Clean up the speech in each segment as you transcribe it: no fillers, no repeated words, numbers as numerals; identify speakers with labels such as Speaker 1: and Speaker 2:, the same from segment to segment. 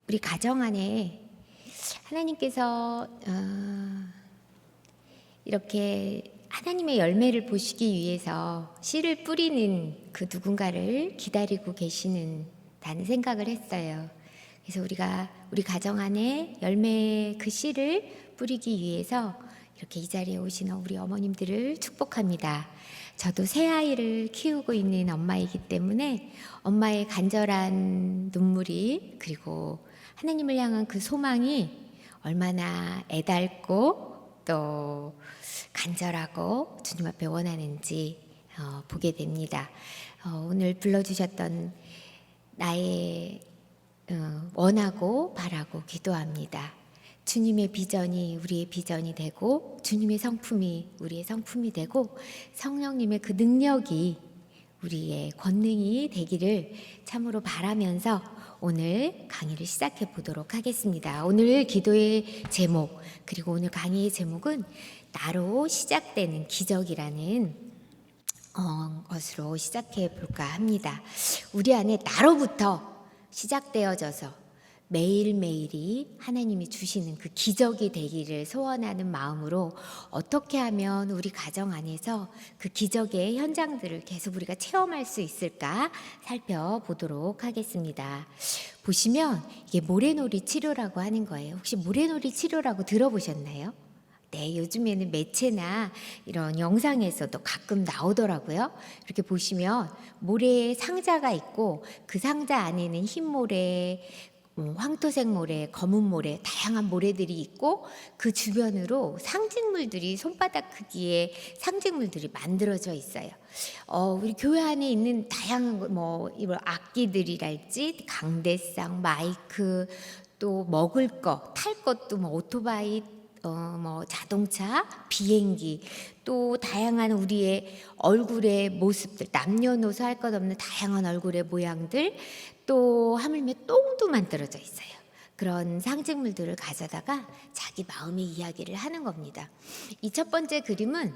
Speaker 1: 우리 가정 안에 하나님께서 이렇게 하나님의 열매를 보시기 위해서 씨를 뿌리는 그 누군가를 기다리고 계시는다는 생각을 했어요. 그래서 우리가 우리 가정 안에 열매 그 씨를 뿌리기 위해서 이렇게 이 자리에 오신 우리 어머님들을 축복합니다. 저도 새 아이를 키우고 있는 엄마이기 때문에 엄마의 간절한 눈물이, 그리고 하나님을 향한 그 소망이 얼마나 애달고 또 간절하고 주님 앞에 원하는지 보게 됩니다. 오늘 불러주셨던 나의 원하고 바라고 기도합니다. 주님의 비전이 우리의 비전이 되고, 주님의 성품이 우리의 성품이 되고, 성령님의 그 능력이 우리의 권능이 되기를 참으로 바라면서 오늘 강의를 시작해 보도록 하겠습니다. 오늘 기도의 제목, 그리고 오늘 강의의 제목은 나로 시작되는 기적이라는 것으로 시작해 볼까 합니다. 우리 안에 나로부터 시작되어져서 매일매일이 하나님이 주시는 그 기적이 되기를 소원하는 마음으로 어떻게 하면 우리 가정 안에서 그 기적의 현장들을 계속 우리가 체험할 수 있을까 살펴보도록 하겠습니다. 보시면 이게 모래놀이 치료라고 하는 거예요. 혹시 모래놀이 치료라고 들어보셨나요? 네, 요즘에는 매체나 이런 영상에서도 가끔 나오더라고요. 이렇게 보시면 모래 상자가 있고, 그 상자 안에는 흰 모래, 황토색 모래, 검은 모래, 다양한 모래들이 있고, 그 주변으로 상징물들이, 손바닥 크기의 상징물들이 만들어져 있어요. 우리 교회 안에 있는 다양한 이런 악기들이랄지, 강대상, 마이크, 또 먹을 거, 탈 것도 오토바이, 자동차, 비행기, 또 다양한 우리의 얼굴의 모습들, 남녀노소 할 것 없는 다양한 얼굴의 모양들, 또 하물며 똥도 만들어져 있어요. 그런 상징물들을 가져다가 자기 마음의 이야기를 하는 겁니다. 이 첫 번째 그림은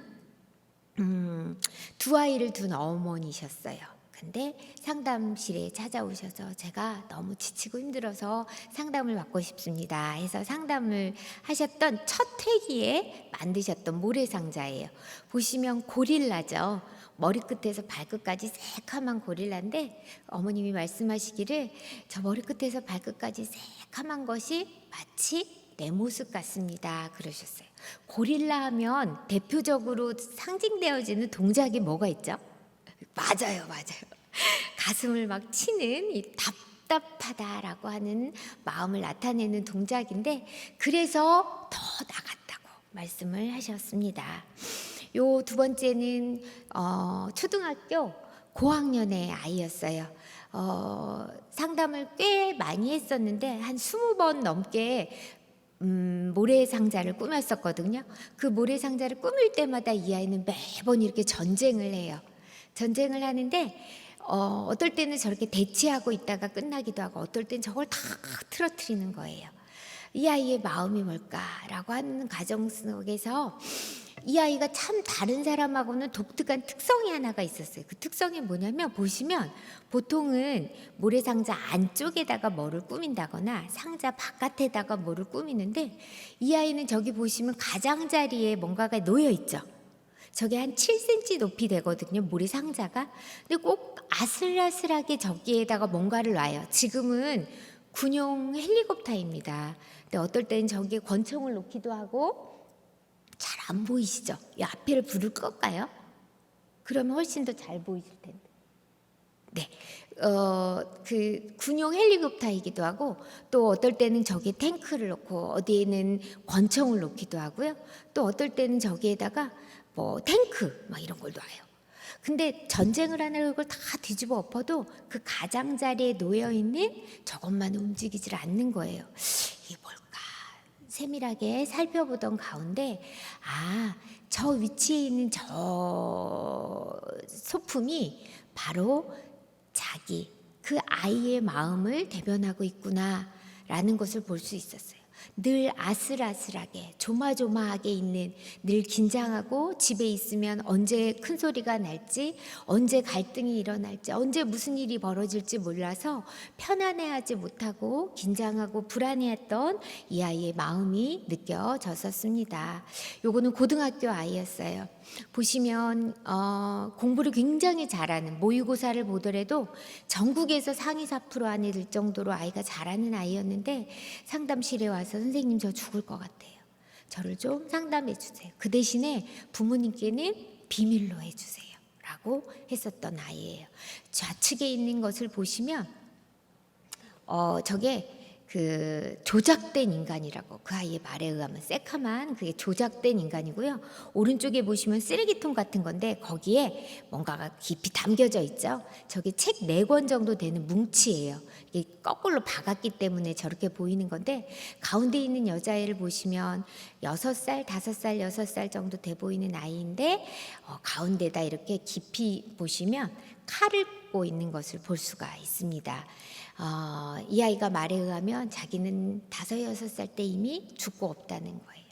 Speaker 1: 두 아이를 둔 어머니셨어요. 근데 상담실에 찾아오셔서 제가 너무 지치고 힘들어서 상담을 받고 싶습니다 해서 상담을 하셨던 첫 회기에 만드셨던 모래상자예요. 보시면 고릴라죠. 머리끝에서 발끝까지 새카만 고릴라인데, 어머님이 말씀하시기를 저 머리끝에서 발끝까지 새카만 것이 마치 내 모습 같습니다 그러셨어요. 고릴라 하면 대표적으로 상징되어지는 동작이 뭐가 있죠? 맞아요. 가슴을 막 치는 이 답답하다라고 하는 마음을 나타내는 동작인데, 그래서 더 나갔다고 말씀을 하셨습니다. 요 두 번째는 초등학교 고학년의 아이였어요. 상담을 꽤 많이 했었는데 한 20번 넘게 모래상자를 꾸몄었거든요. 그 모래상자를 꾸밀 때마다 이 아이는 매번 이렇게 전쟁을 해요. 전쟁을 하는데 어떨 때는 저렇게 대치하고 있다가 끝나기도 하고, 어떨 때는 저걸 다 틀어뜨리는 거예요. 이 아이의 마음이 뭘까라고 하는 과정 속에서 이 아이가 참 다른 사람하고는 독특한 특성이 하나가 있었어요. 그 특성이 뭐냐면, 보시면 보통은 모래상자 안쪽에다가 뭐를 꾸민다거나 상자 바깥에다가 뭐를 꾸미는데, 이 아이는 저기 보시면 가장자리에 뭔가가 놓여 있죠. 저게 한 7cm 높이 되거든요, 모래 상자가. 근데 꼭 아슬아슬하게 저기에다가 뭔가를 놔요. 지금은 군용 헬리콥터입니다. 근데 어떨 때는 저기에 권총을 놓기도 하고. 잘 안 보이시죠? 이 앞에를 불을 끌까요? 그러면 훨씬 더 잘 보이실 텐데. 네, 그 군용 헬리콥터이기도 하고, 또 어떨 때는 저기에 탱크를 놓고 어디에는 권총을 놓기도 하고요. 또 어떨 때는 저기에다가 탱크 이런 걸 놔요. 근데 전쟁을 하는 걸 다 뒤집어 엎어도 그 가장자리에 놓여 있는 저것만 움직이질 않는 거예요. 이게 뭘까? 세밀하게 살펴보던 가운데, 저 위치에 있는 저 소품이 바로 자기, 그 아이의 마음을 대변하고 있구나라는 것을 볼 수 있었어요. 늘 아슬아슬하게 조마조마하게 있는, 늘 긴장하고 집에 있으면 언제 큰 소리가 날지, 언제 갈등이 일어날지, 언제 무슨 일이 벌어질지 몰라서 편안해하지 못하고 긴장하고 불안해했던 이 아이의 마음이 느껴졌었습니다. 요거는 고등학교 아이였어요. 보시면 공부를 굉장히 잘하는, 모의고사를 보더라도 전국에서 상위 4% 안에 들 정도로 아이가 잘하는 아이였는데, 상담실에 와서 선생님 저 죽을 것 같아요. 저를 좀 상담해 주세요. 그 대신에 부모님께는 비밀로 해주세요. 라고 했었던 아이예요. 좌측에 있는 것을 보시면 저게 그 조작된 인간이라고, 그 아이의 말에 의하면 새카만 그게 조작된 인간이고요. 오른쪽에 보시면 쓰레기통 같은 건데 거기에 뭔가가 깊이 담겨져 있죠. 저게 책 4권 정도 되는 뭉치예요. 이게 거꾸로 박았기 때문에 저렇게 보이는 건데, 가운데 있는 여자애를 보시면 6살, 5살, 6살 정도 돼 보이는 아이인데 가운데다 이렇게 깊이 보시면 칼을 꽂고 있는 것을 볼 수가 있습니다. 이 아이가 말에 의하면 자기는 5, 6살 때 이미 죽고 없다는 거예요.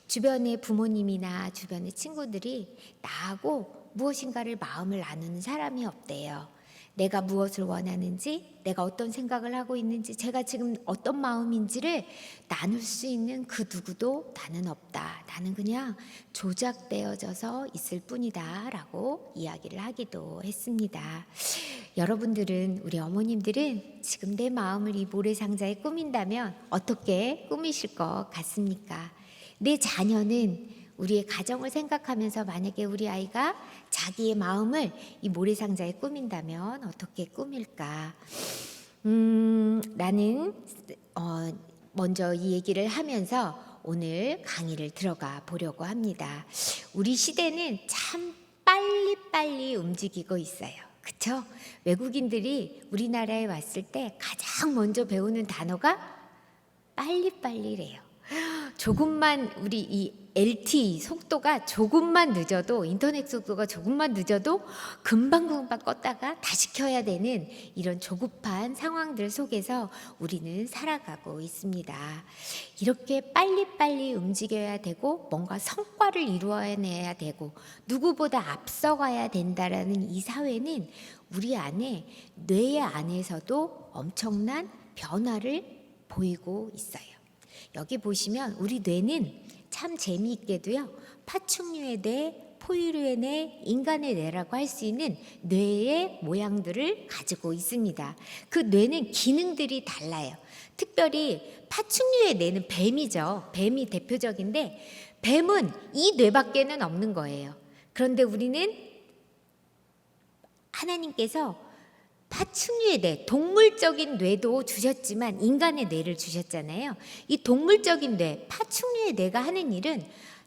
Speaker 1: 주변의 부모님이나 주변의 친구들이 나하고 무엇인가를 마음을 나누는 사람이 없대요. 내가 무엇을 원하는지, 내가 어떤 생각을 하고 있는지, 제가 지금 어떤 마음인지를 나눌 수 있는 그 누구도 나는 없다. 나는 그냥 조작되어져서 있을 뿐이다 라고 이야기를 하기도 했습니다. 여러분들은, 우리 어머님들은 지금 내 마음을 이 모래상자에 꾸민다면 어떻게 꾸미실 것 같습니까? 내 자녀는, 우리의 가정을 생각하면서 만약에 우리 아이가 자기의 마음을 이 모래상자에 꾸민다면 어떻게 꾸밀까? 나는 먼저 이 얘기를 하면서 오늘 강의를 들어가 보려고 합니다. 우리 시대는 참 빨리빨리 움직이고 있어요. 그렇죠? 외국인들이 우리나라에 왔을 때 가장 먼저 배우는 단어가 빨리빨리래요. 조금만, 우리 이 LTE 속도가 조금만 늦어도, 인터넷 속도가 조금만 늦어도 금방금방 껐다가 다시 켜야 되는 이런 조급한 상황들 속에서 우리는 살아가고 있습니다. 이렇게 빨리빨리 움직여야 되고 뭔가 성과를 이루어내야 되고 누구보다 앞서가야 된다라는 이 사회는 우리 안에, 뇌 안에서도 엄청난 변화를 보이고 있어요. 여기 보시면 우리 뇌는 참 재미있게도요, 파충류의 뇌, 포유류의 뇌, 인간의 뇌라고 할 수 있는 뇌의 모양들을 가지고 있습니다. 그 뇌는 기능들이 달라요. 특별히 파충류의 뇌는 뱀이죠. 뱀이 대표적인데 뱀은 이 뇌밖에는 없는 거예요. 그런데 우리는 하나님께서 파충류의 뇌, 동물적인 뇌도 주셨지만 인간의 뇌를 주셨잖아요. 이 동물적인 뇌, 파충류의 뇌가 하는 일은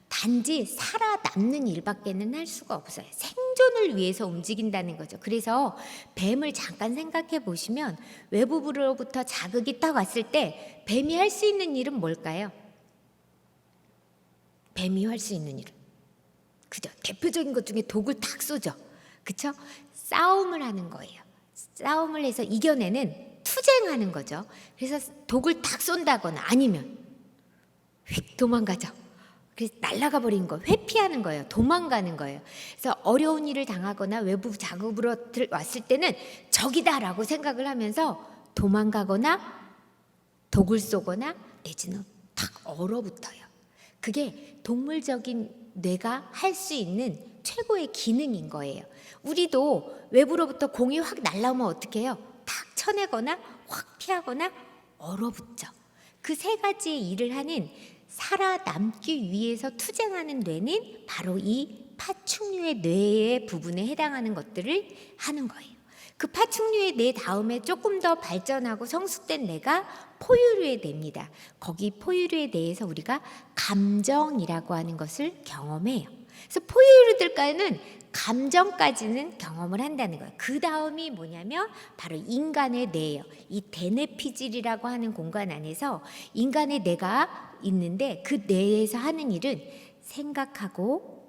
Speaker 1: 단지 살아남는 일밖에는 할 수가 없어요. 생존을 위해서 움직인다는 거죠. 그래서 뱀을 잠깐 생각해 보시면 외부로부터 자극이 딱 왔을 때 뱀이 할 수 있는 일은 뭘까요? 뱀이 할 수 있는 일은, 그죠? 대표적인 것 중에 독을 탁 쏘죠. 그렇죠? 싸움을 하는 거예요. 싸움을 해서 이겨내는, 투쟁하는 거죠. 그래서 독을 탁 쏜다거나 아니면 휙 도망가죠. 그래서 날아가 버린 거, 회피하는 거예요. 도망가는 거예요. 그래서 어려운 일을 당하거나 외부 자극으로 왔을 때는 적이다라고 생각을 하면서 도망가거나 독을 쏘거나 내지는 탁 얼어붙어요. 그게 동물적인 뇌가 할 수 있는 최고의 기능인 거예요. 우리도 외부로부터 공이 확 날라오면 어떻게 해요? 탁 쳐내거나 확 피하거나 얼어붙죠. 그 3가지의 일을 하는, 살아남기 위해서 투쟁하는 뇌는 바로 이 파충류의 뇌의 부분에 해당하는 것들을 하는 거예요. 그 파충류의 뇌 다음에 조금 더 발전하고 성숙된 뇌가 포유류의 뇌입니다. 거기 포유류의 뇌에서 우리가 감정이라고 하는 것을 경험해요. 그래서 포유류들과는 감정까지는 경험을 한다는 거예요. 그 다음이 뭐냐면 바로 인간의 뇌예요. 이 대뇌피질이라고 하는 공간 안에서 인간의 뇌가 있는데 그 뇌에서 하는 일은 생각하고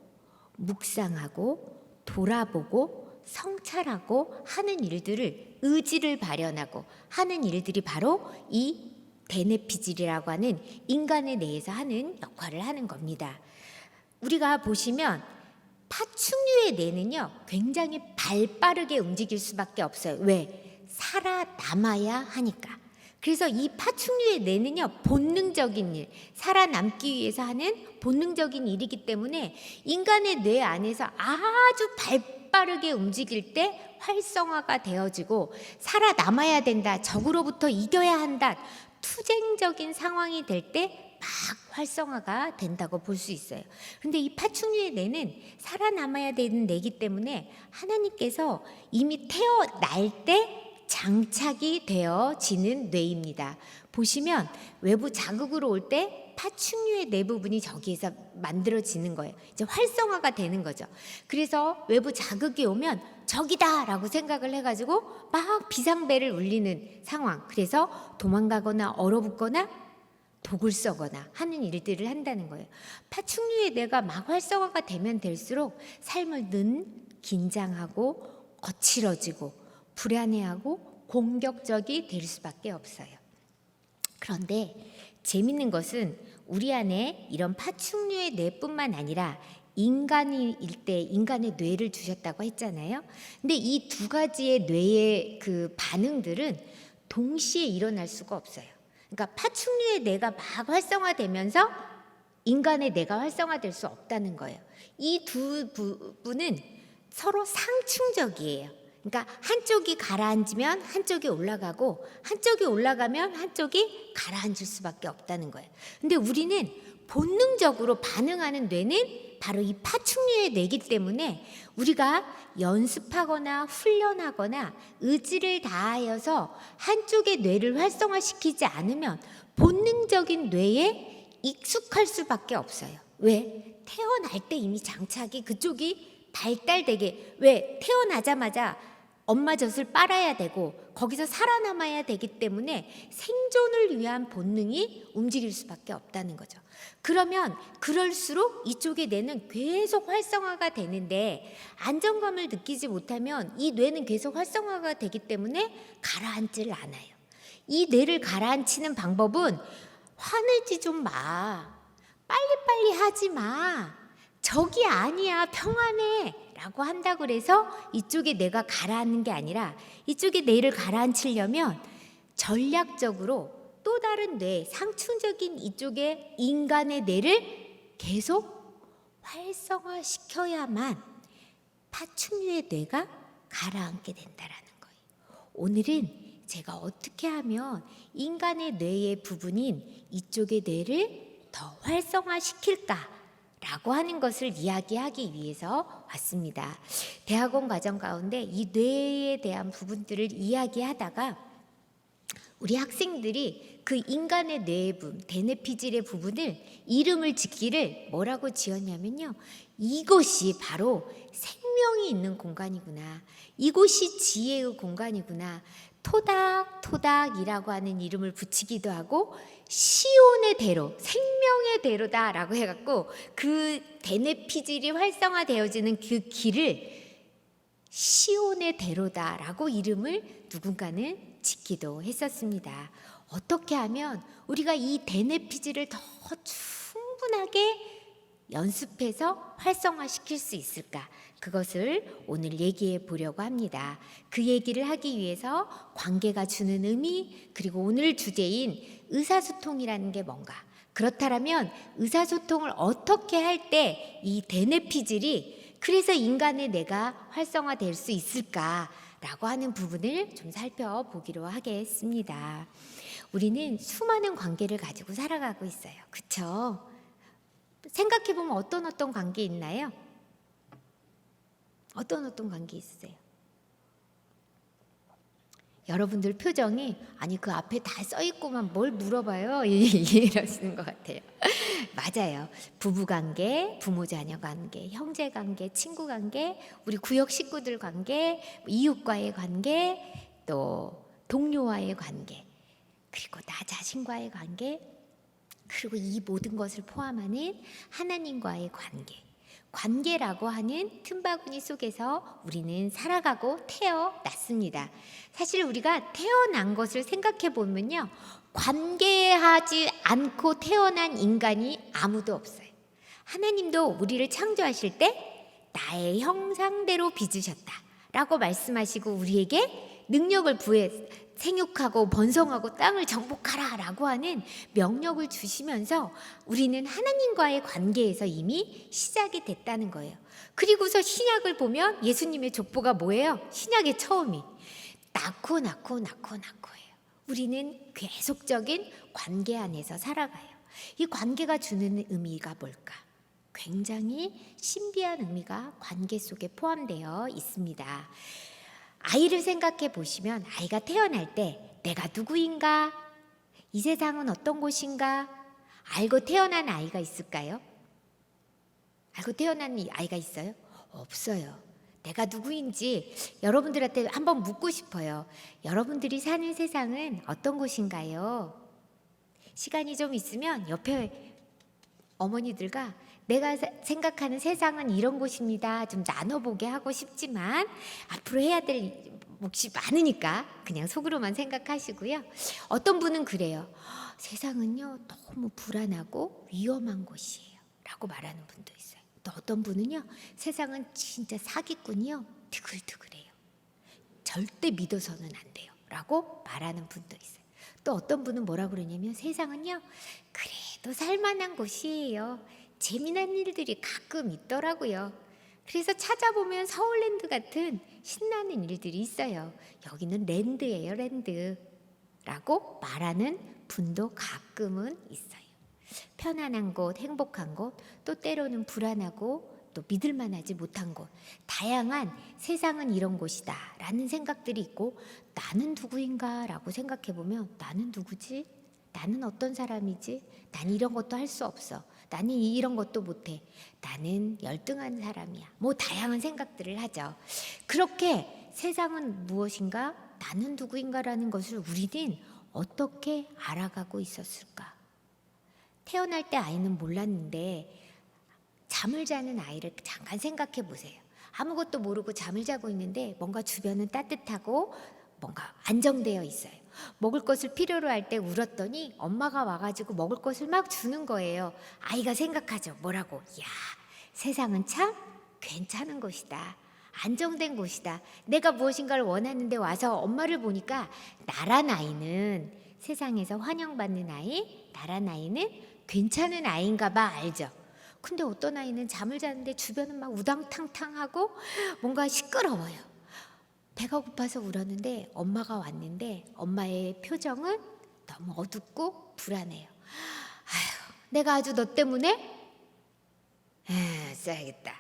Speaker 1: 묵상하고 돌아보고 성찰하고 하는 일들을, 의지를 발현하고 하는 일들이 바로 이 대뇌피질이라고 하는 인간의 뇌에서 하는 역할을 하는 겁니다. 우리가 보시면 파충류의 뇌는요, 굉장히 발빠르게 움직일 수밖에 없어요. 왜? 살아남아야 하니까. 그래서 이 파충류의 뇌는요, 본능적인 일, 살아남기 위해서 하는 본능적인 일이기 때문에 인간의 뇌 안에서 아주 발빠르게 움직일 때 활성화가 되어지고, 살아남아야 된다, 적으로부터 이겨야 한다, 투쟁적인 상황이 될 때 막 활성화가 된다고 볼 수 있어요. 그런데 이 파충류의 뇌는 살아남아야 되는 뇌이기 때문에 하나님께서 이미 태어날 때 장착이 되어지는 뇌입니다. 보시면 외부 자극으로 올 때 파충류의 뇌 부분이 저기에서 만들어지는 거예요. 이제 활성화가 되는 거죠. 그래서 외부 자극이 오면 적이다 라고 생각을 해가지고 막 비상벨을 울리는 상황. 그래서 도망가거나 얼어붙거나 독을 써거나 하는 일들을 한다는 거예요. 파충류의 뇌가 막 활성화가 되면 될수록 삶을 늘 긴장하고 거칠어지고 불안해하고 공격적이 될 수밖에 없어요. 그런데 재밌는 것은 우리 안에 이런 파충류의 뇌뿐만 아니라 인간일 때 인간의 뇌를 주셨다고 했잖아요. 근데 이 두 가지의 뇌의 그 반응들은 동시에 일어날 수가 없어요. 그러니까 파충류의 뇌가 막 활성화되면서 인간의 뇌가 활성화될 수 없다는 거예요. 이 두 부분은 서로 상충적이에요. 그러니까 한쪽이 가라앉으면 한쪽이 올라가고 한쪽이 올라가면 한쪽이 가라앉을 수밖에 없다는 거예요. 근데 우리는 본능적으로 반응하는 뇌는 바로 이 파충류의 뇌이기 때문에 우리가 연습하거나 훈련하거나 의지를 다하여서 한쪽의 뇌를 활성화시키지 않으면 본능적인 뇌에 익숙할 수밖에 없어요. 왜? 태어날 때 이미 장착이 그쪽이 발달되게, 왜? 태어나자마자 엄마 젖을 빨아야 되고 거기서 살아남아야 되기 때문에 생존을 위한 본능이 움직일 수밖에 없다는 거죠. 그러면 그럴수록 이쪽의 뇌는 계속 활성화가 되는데 안정감을 느끼지 못하면 이 뇌는 계속 활성화가 되기 때문에 가라앉질 않아요. 이 뇌를 가라앉히는 방법은 화내지 좀 마. 빨리빨리 하지 마. 적이 아니야. 평안해. 라고 한다고 그래서 이쪽에 뇌가 가라앉는 게 아니라 이쪽에 뇌를 가라앉히려면 전략적으로 또 다른 뇌, 상충적인 이쪽의 인간의 뇌를 계속 활성화시켜야만 파충류의 뇌가 가라앉게 된다라는 거예요. 오늘은 제가 어떻게 하면 인간의 뇌의 부분인 이쪽의 뇌를 더 활성화시킬까? 라고 하는 것을 이야기하기 위해서 왔습니다. 대학원 과정 가운데 이 뇌에 대한 부분들을 이야기하다가 우리 학생들이 그 인간의 뇌의 부분, 대뇌피질의 부분을 이름을 짓기를 뭐라고 지었냐면요. 이곳이 바로 생명이 있는 공간이구나. 이곳이 지혜의 공간이구나. 토닥토닥이라고 하는 이름을 붙이기도 하고 시온의 대로, 생명의 대로다라고 해갖고 그 대뇌피질이 활성화되어지는 그 길을 시온의 대로다라고 이름을 누군가는 짓기도 했었습니다. 어떻게 하면 우리가 이 대뇌피질을 더 충분하게 연습해서 활성화시킬 수 있을까? 그것을 오늘 얘기해 보려고 합니다. 그 얘기를 하기 위해서 관계가 주는 의미, 그리고 오늘 주제인 의사소통이라는 게 뭔가, 그렇다면 의사소통을 어떻게 할 때 이 대뇌피질이 그래서 인간의 뇌가 활성화될 수 있을까라고 하는 부분을 좀 살펴보기로 하겠습니다. 우리는 수많은 관계를 가지고 살아가고 있어요. 그렇죠? 생각해보면 어떤 관계 있나요? 어떤 관계 있으세요? 여러분들 표정이 아니 그 앞에 다 써있고만 뭘 물어봐요 이러시는 것 같아요. 맞아요. 부부관계, 부모자녀 관계, 형제관계, 친구관계, 우리 구역 식구들 관계, 이웃과의 관계, 또 동료와의 관계, 그리고 나 자신과의 관계, 그리고 이 모든 것을 포함하는 하나님과의 관계. 관계라고 하는 틈바구니 속에서 우리는 살아가고 태어났습니다. 사실 우리가 태어난 것을 생각해 보면요, 관계하지 않고 태어난 인간이 아무도 없어요. 하나님도 우리를 창조하실 때 나의 형상대로 빚으셨다라고 말씀하시고 우리에게 능력을 부여 생육하고 번성하고 땅을 정복하라라고 하는 명령을 주시면서 우리는 하나님과의 관계에서 이미 시작이 됐다는 거예요. 그리고서 신약을 보면 예수님의 족보가 뭐예요? 신약의 처음이 낳고예요. 우리는 계속적인 관계 안에서 살아가요. 이 관계가 주는 의미가 뭘까? 굉장히 신비한 의미가 관계 속에 포함되어 있습니다. 아이를 생각해 보시면 아이가 태어날 때 내가 누구인가? 이 세상은 어떤 곳인가? 알고 태어난 아이가 있을까요? 알고 태어난 아이가 있어요? 없어요. 내가 누구인지 여러분들한테 한번 묻고 싶어요. 여러분들이 사는 세상은 어떤 곳인가요? 시간이 좀 있으면 옆에 어머니들과 내가 생각하는 세상은 이런 곳입니다. 좀 나눠보게 하고 싶지만 앞으로 해야 될 몫이 많으니까 그냥 속으로만 생각하시고요. 어떤 분은 그래요. 세상은요 너무 불안하고 위험한 곳이에요 라고 말하는 분도 있어요. 또 어떤 분은요 세상은 진짜 사기꾼이요 드글드글해요. 절대 믿어서는 안 돼요 라고 말하는 분도 있어요. 또 어떤 분은 뭐라 그러냐면 세상은요 그래도 살만한 곳이에요. 재미난 일들이 가끔 있더라고요. 그래서 찾아보면 서울랜드 같은 신나는 일들이 있어요. 여기는 랜드예요, 랜드. 라고 말하는 분도 가끔은 있어요. 편안한 곳, 행복한 곳, 또 때로는 불안하고 또 믿을 만하지 못한 곳. 다양한 세상은 이런 곳이다 라는 생각들이 있고 나는 누구인가 라고 생각해 보면 나는 누구지? 나는 어떤 사람이지? 난 이런 것도 할 수 없어. 나는 이런 것도 못해. 나는 열등한 사람이야. 뭐 다양한 생각들을 하죠. 그렇게 세상은 무엇인가? 나는 누구인가라는 것을 우리는 어떻게 알아가고 있었을까? 태어날 때 아이는 몰랐는데 잠을 자는 아이를 잠깐 생각해 보세요. 아무것도 모르고 잠을 자고 있는데 뭔가 주변은 따뜻하고 뭔가 안정되어 있어요. 먹을 것을 필요로 할 때 울었더니 엄마가 와가지고 먹을 것을 막 주는 거예요. 아이가 생각하죠. 뭐라고? 야, 세상은 참 괜찮은 곳이다. 안정된 곳이다. 내가 무엇인가를 원하는데 와서 엄마를 보니까 나란 아이는 세상에서 환영받는 아이, 나란 아이는 괜찮은 아이인가 봐 알죠. 근데 어떤 아이는 잠을 자는데 주변은 막 우당탕탕하고 뭔가 시끄러워요. 배가 고파서 울었는데 엄마가 왔는데 엄마의 표정은 너무 어둡고 불안해요. 아휴, 내가 아주 너 때문에 써야겠다.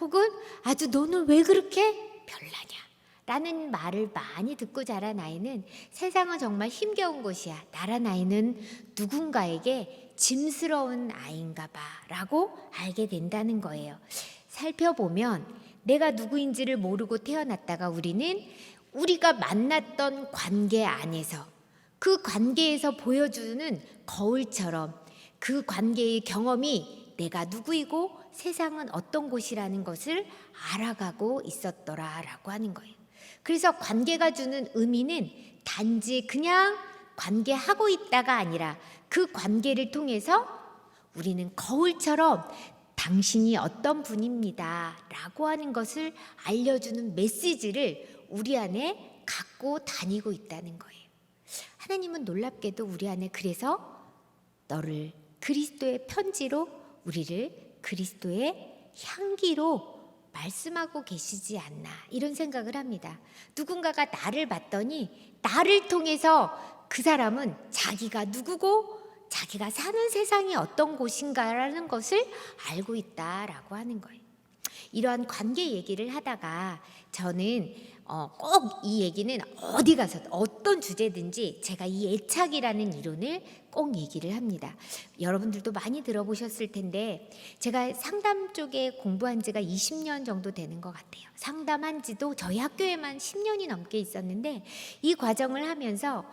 Speaker 1: 혹은 아주 너는 왜 그렇게 별나냐 라는 말을 많이 듣고 자란 아이는 세상은 정말 힘겨운 곳이야. 나란 아이는 누군가에게 짐스러운 아이인가 봐 라고 알게 된다는 거예요. 살펴보면 내가 누구인지를 모르고 태어났다가 우리는 우리가 만났던 관계 안에서 그 관계에서 보여주는 거울처럼 그 관계의 경험이 내가 누구이고 세상은 어떤 곳이라는 것을 알아가고 있었더라라고 하는 거예요. 그래서 관계가 주는 의미는 단지 그냥 관계하고 있다가 아니라 그 관계를 통해서 우리는 거울처럼 당신이 어떤 분입니다 라고 하는 것을 알려주는 메시지를 우리 안에 갖고 다니고 있다는 거예요. 하나님은 놀랍게도 우리 안에 그래서 너를 그리스도의 편지로 우리를 그리스도의 향기로 말씀하고 계시지 않나 이런 생각을 합니다. 누군가가 나를 봤더니 나를 통해서 그 사람은 자기가 누구고 자기가 사는 세상이 어떤 곳인가라는 것을 알고 있다라고 하는 거예요. 이러한 관계 얘기를 하다가 저는 꼭 이 얘기는 어디 가서 어떤 주제든지 제가 이 애착이라는 이론을 꼭 얘기를 합니다. 여러분들도 많이 들어보셨을 텐데 제가 상담 쪽에 공부한 지가 20년 정도 되는 것 같아요. 상담한 지도 저희 학교에만 10년이 넘게 있었는데 이 과정을 하면서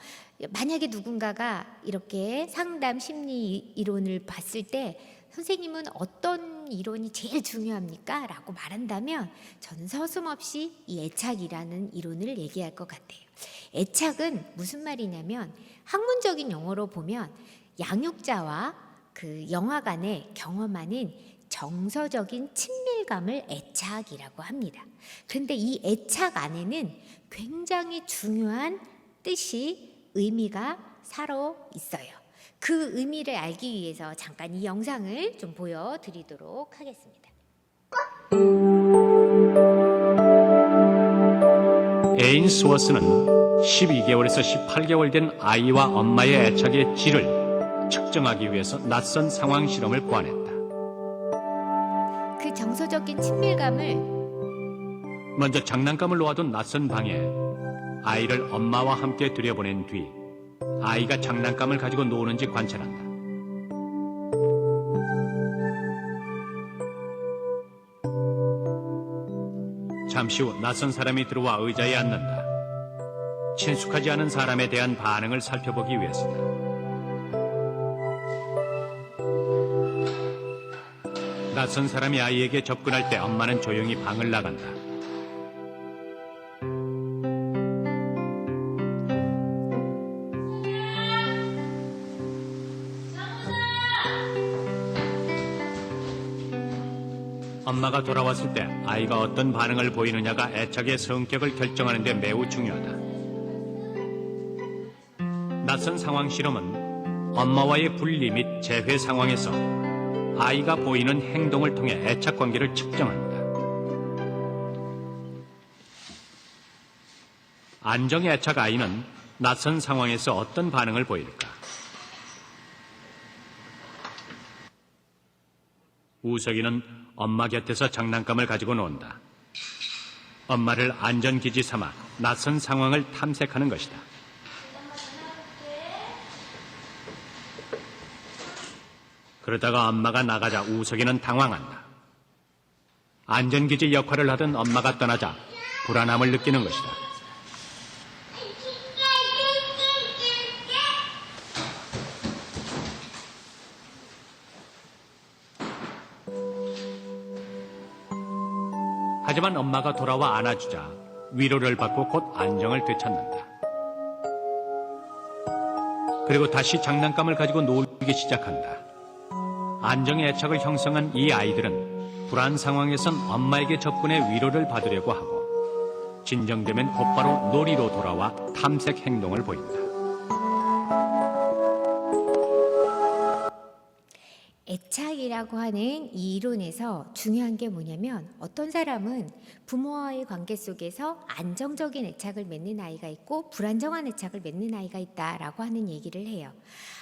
Speaker 1: 만약에 누군가가 이렇게 상담 심리 이론을 봤을 때 선생님은 어떤 이론이 제일 중요합니까? 라고 말한다면 저는 서슴없이 이 애착이라는 이론을 얘기할 것 같아요. 애착은 무슨 말이냐면 학문적인 용어로 보면 양육자와 그 영아 간에 경험하는 정서적인 친밀감을 애착이라고 합니다. 그런데 이 애착 안에는 굉장히 중요한 뜻이, 의미가 살아 있어요. 그 의미를 알기 위해서 잠깐 이 영상을 좀 보여드리도록 하겠습니다.
Speaker 2: 에인 스워스는 12개월에서 18개월 된 아이와 엄마의 애착의 질을 측정하기 위해서 낯선 상황 실험을 고안했다.
Speaker 1: 그 정서적인 친밀감을
Speaker 2: 먼저 장난감을 놓아둔 낯선 방에 아이를 엄마와 함께 들여보낸 뒤 아이가 장난감을 가지고 노는지 관찰한다. 잠시 후 낯선 사람이 들어와 의자에 앉는다. 친숙하지 않은 사람에 대한 반응을 살펴보기 위해서다. 낯선 사람이 아이에게 접근할 때 엄마는 조용히 방을 나간다. 엄마가 돌아왔을 때 아이가 어떤 반응을 보이느냐가 애착의 성격을 결정하는 데 매우 중요하다. 낯선 상황 실험은 엄마와의 분리 및 재회 상황에서 아이가 보이는 행동을 통해 애착 관계를 측정합니다. 안정 애착 아이는 낯선 상황에서 어떤 반응을 보일까? 우석이는 엄마 곁에서 장난감을 가지고 논다. 엄마를 안전기지 삼아 낯선 상황을 탐색하는 것이다. 그러다가 엄마가 나가자 우석이는 당황한다. 안전기지 역할을 하던 엄마가 떠나자 불안함을 느끼는 것이다. 하지만 엄마가 돌아와 안아주자 위로를 받고 곧 안정을 되찾는다. 그리고 다시 장난감을 가지고 놀기 시작한다. 안정의 애착을 형성한 이 아이들은 불안 상황에선 엄마에게 접근해 위로를 받으려고 하고 진정되면 곧바로 놀이로 돌아와 탐색 행동을 보인다.
Speaker 1: 애착이라고 하는 이 이론에서 중요한 게 뭐냐면 어떤 사람은 부모와의 관계 속에서 안정적인 애착을 맺는 아이가 있고 불안정한 애착을 맺는 아이가 있다라고 하는 얘기를 해요.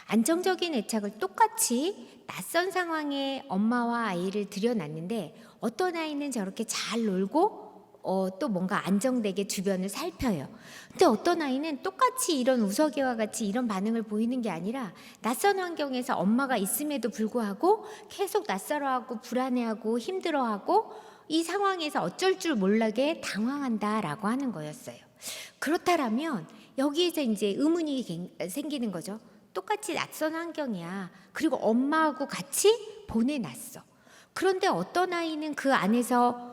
Speaker 1: 안정적인 애착을 똑같이 낯선 상황에 엄마와 아이를 들여놨는데 어떤 아이는 저렇게 잘 놀고 또 뭔가 안정되게 주변을 살펴요. 근데 어떤 아이는 똑같이 이런 우석이와 같이 이런 반응을 보이는 게 아니라 낯선 환경에서 엄마가 있음에도 불구하고 계속 낯설어하고 불안해하고 힘들어하고 이 상황에서 어쩔 줄 몰라게 당황한다라고 하는 거였어요. 그렇다면 여기에서 이제 의문이 생기는 거죠. 똑같이 낯선 환경이야. 그리고 엄마하고 같이 보내놨어. 그런데 어떤 아이는 그 안에서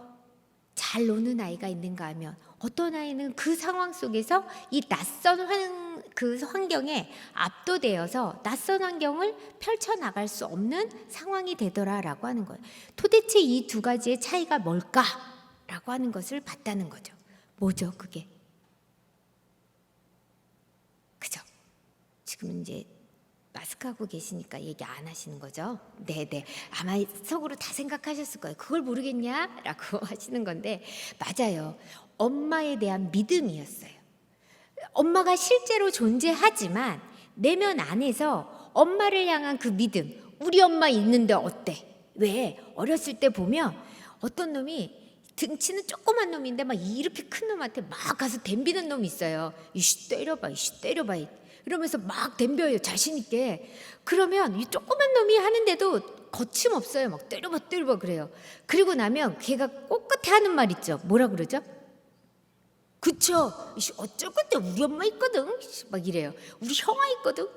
Speaker 1: 잘 노는 아이가 있는가 하면 어떤 아이는 그 상황 속에서 이 낯선 그 환경에 압도되어서 낯선 환경을 펼쳐나갈 수 없는 상황이 되더라라고 하는 거예요. 도대체 이 두 가지의 차이가 뭘까라고 하는 것을 봤다는 거죠. 뭐죠 그게? 그죠? 지금 이제 마스크하고 계시니까 얘기 안 하시는 거죠? 네네. 아마 속으로 다 생각하셨을 거예요. 그걸 모르겠냐? 라고 하시는 건데 맞아요. 엄마에 대한 믿음이었어요. 엄마가 실제로 존재하지만 내면 안에서 엄마를 향한 그 믿음. 우리 엄마 있는데 어때? 왜? 어렸을 때 보면 어떤 놈이 등치는 조그만 놈인데 막 이렇게 큰 놈한테 막 가서 덤비는 놈이 있어요. 이씨 때려봐, 이씨 때려봐. 이러면서 막 덤벼요 자신 있게. 그러면 이 조그만 놈이 하는데도 거침없어요. 막 때려봐 그래요. 그리고 나면 걔가 꼭 끝에 하는 말 있죠. 뭐라 그러죠? 그쵸? 이씨, 어쩔 건데 우리 엄마 있거든. 막 이래요. 우리 형아 있거든.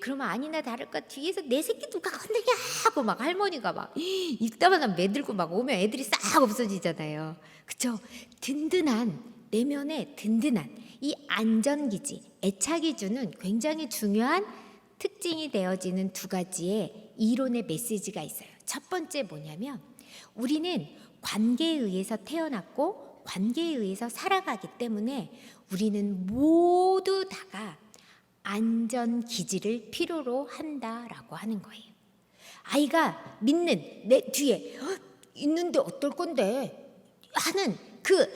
Speaker 1: 그러면 아니나 다를까 뒤에서 내 새끼 누가 건드냐 하고 막 할머니가 막 이따만한 매들고 막 오면 애들이 싹 없어지잖아요. 그쵸? 든든한 내면에 든든한 이 안전기지, 애착이 주는 굉장히 중요한 특징이 되어지는 두 가지의 이론의 메시지가 있어요. 첫 번째 뭐냐면 우리는 관계에 의해서 태어났고 관계에 의해서 살아가기 때문에 우리는 모두 다가 안전기지를 필요로 한다라고 하는 거예요. 아이가 믿는 내 뒤에 있는데 어떨 건데 하는 그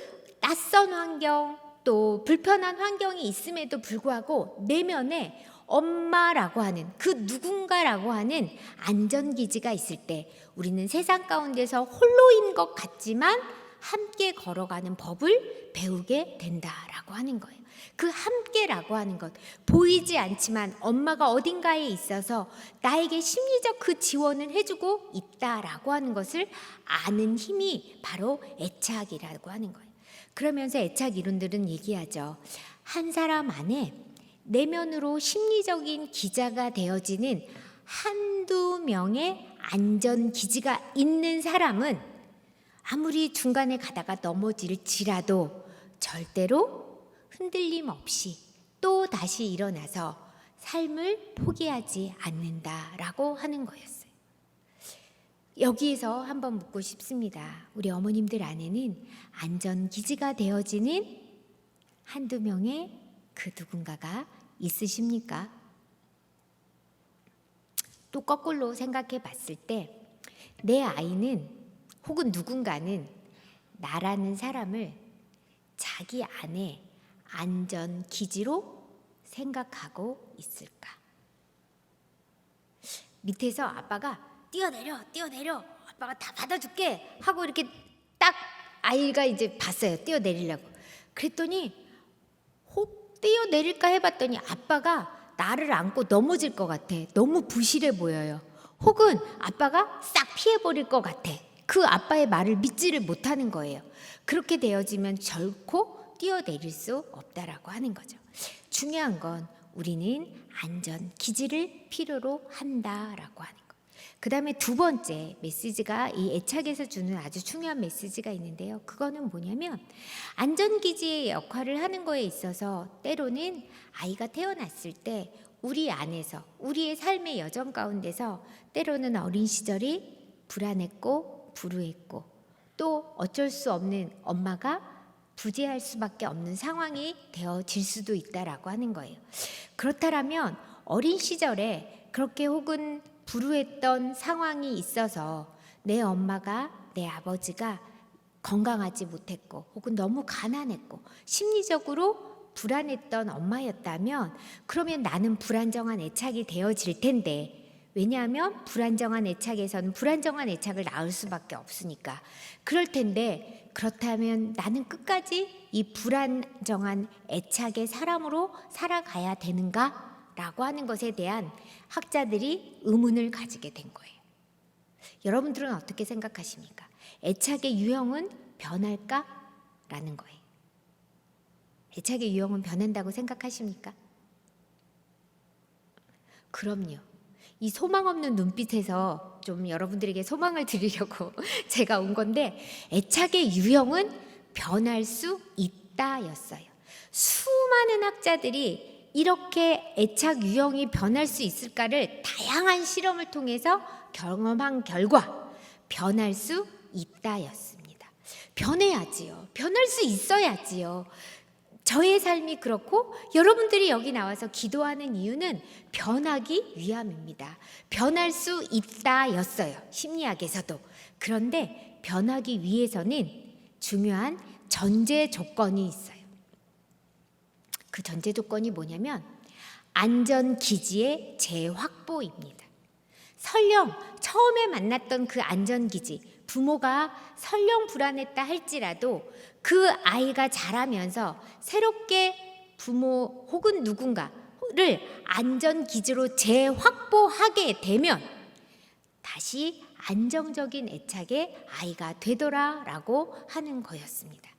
Speaker 1: 낯선 환경 또 불편한 환경이 있음에도 불구하고 내면에 엄마라고 하는 그 누군가라고 하는 안전기지가 있을 때 우리는 세상 가운데서 홀로인 것 같지만 함께 걸어가는 법을 배우게 된다라고 하는 거예요. 그 함께라고 하는 것, 보이지 않지만 엄마가 어딘가에 있어서 나에게 심리적 그 지원을 해주고 있다라고 하는 것을 아는 힘이 바로 애착이라고 하는 거예요. 그러면서 애착 이론들은 얘기하죠. 한 사람 안에 내면으로 심리적인 기자가 되어지는 한두 명의 안전기지가 있는 사람은 아무리 중간에 가다가 넘어질지라도 절대로 흔들림 없이 또 다시 일어나서 삶을 포기하지 않는다라고 하는 거였어요. 여기에서 한번 묻고 싶습니다. 우리 어머님들 안에는 안전기지가 되어지는 한두 명의 그 누군가가 있으십니까? 또 거꾸로 생각해 봤을 때 내 아이는 혹은 누군가는 나라는 사람을 자기 안에 안전기지로 생각하고 있을까? 밑에서 아빠가 뛰어내려 아빠가 다 받아줄게 하고 이렇게 딱 아이가 이제 봤어요. 뛰어내리려고. 그랬더니 혹 뛰어내릴까 해봤더니 아빠가 나를 안고 넘어질 것 같아. 너무 부실해 보여요. 혹은 아빠가 싹 피해버릴 것 같아. 그 아빠의 말을 믿지를 못하는 거예요. 그렇게 되어지면 결코 뛰어내릴 수 없다라고 하는 거죠. 중요한 건 우리는 안전 기지를 필요로 한다라고 하는 거. 그 다음에 두 번째 메시지가 이 애착에서 주는 아주 중요한 메시지가 있는데요. 그거는 뭐냐면 안전기지의 역할을 하는 거에 있어서 때로는 아이가 태어났을 때 우리 안에서 우리의 삶의 여정 가운데서 때로는 어린 시절이 불안했고 불우했고 또 어쩔 수 없는 엄마가 부재할 수밖에 없는 상황이 되어질 수도 있다라고 하는 거예요. 그렇다면 어린 시절에 그렇게 혹은 불우했던 상황이 있어서 내 엄마가 내 아버지가 건강하지 못했고 혹은 너무 가난했고 심리적으로 불안했던 엄마였다면 그러면 나는 불안정한 애착이 되어질 텐데 왜냐하면 불안정한 애착에서는 불안정한 애착을 낳을 수밖에 없으니까 그럴 텐데 그렇다면 나는 끝까지 이 불안정한 애착의 사람으로 살아가야 되는가? 라고 하는 것에 대한 학자들이 의문을 가지게 된 거예요. 여러분들은 어떻게 생각하십니까? 애착의 유형은 변할까? 라는 거예요. 애착의 유형은 변한다고 생각하십니까? 그럼요. 이 소망 없는 눈빛에서 좀 여러분들에게 소망을 드리려고 제가 온 건데 애착의 유형은 변할 수 있다였어요. 수많은 학자들이 이렇게 애착 유형이 변할 수 있을까를 다양한 실험을 통해서 경험한 결과 변할 수 있다였습니다. 변해야지요. 변할 수 있어야지요. 저의 삶이 그렇고 여러분들이 여기 나와서 기도하는 이유는 변하기 위함입니다. 변할 수 있다였어요. 심리학에서도. 그런데 변하기 위해서는 중요한 전제 조건이 있어요. 그 전제 조건이 뭐냐면 안전기지의 재확보입니다. 설령 처음에 만났던 그 안전기지 부모가 설령 불안했다 할지라도 그 아이가 자라면서 새롭게 부모 혹은 누군가를 안전기지로 재확보하게 되면 다시 안정적인 애착의 아이가 되더라라고 하는 거였습니다.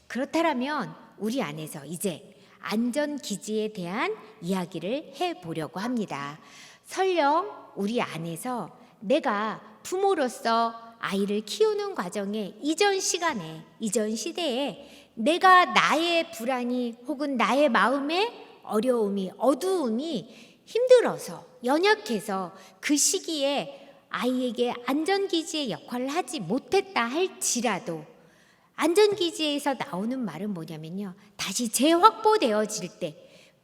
Speaker 1: 그렇다면 우리 안에서 이제 안전기지에 대한 이야기를 해보려고 합니다. 설령 우리 안에서 내가 부모로서 아이를 키우는 과정에 이전 시간에, 이전 시대에 내가 나의 불안이 혹은 나의 마음의 어려움이, 어두움이 힘들어서, 연약해서 그 시기에 아이에게 안전기지의 역할을 하지 못했다 할지라도 안전기지에서 나오는 말은 뭐냐면요. 다시 재확보되어질 때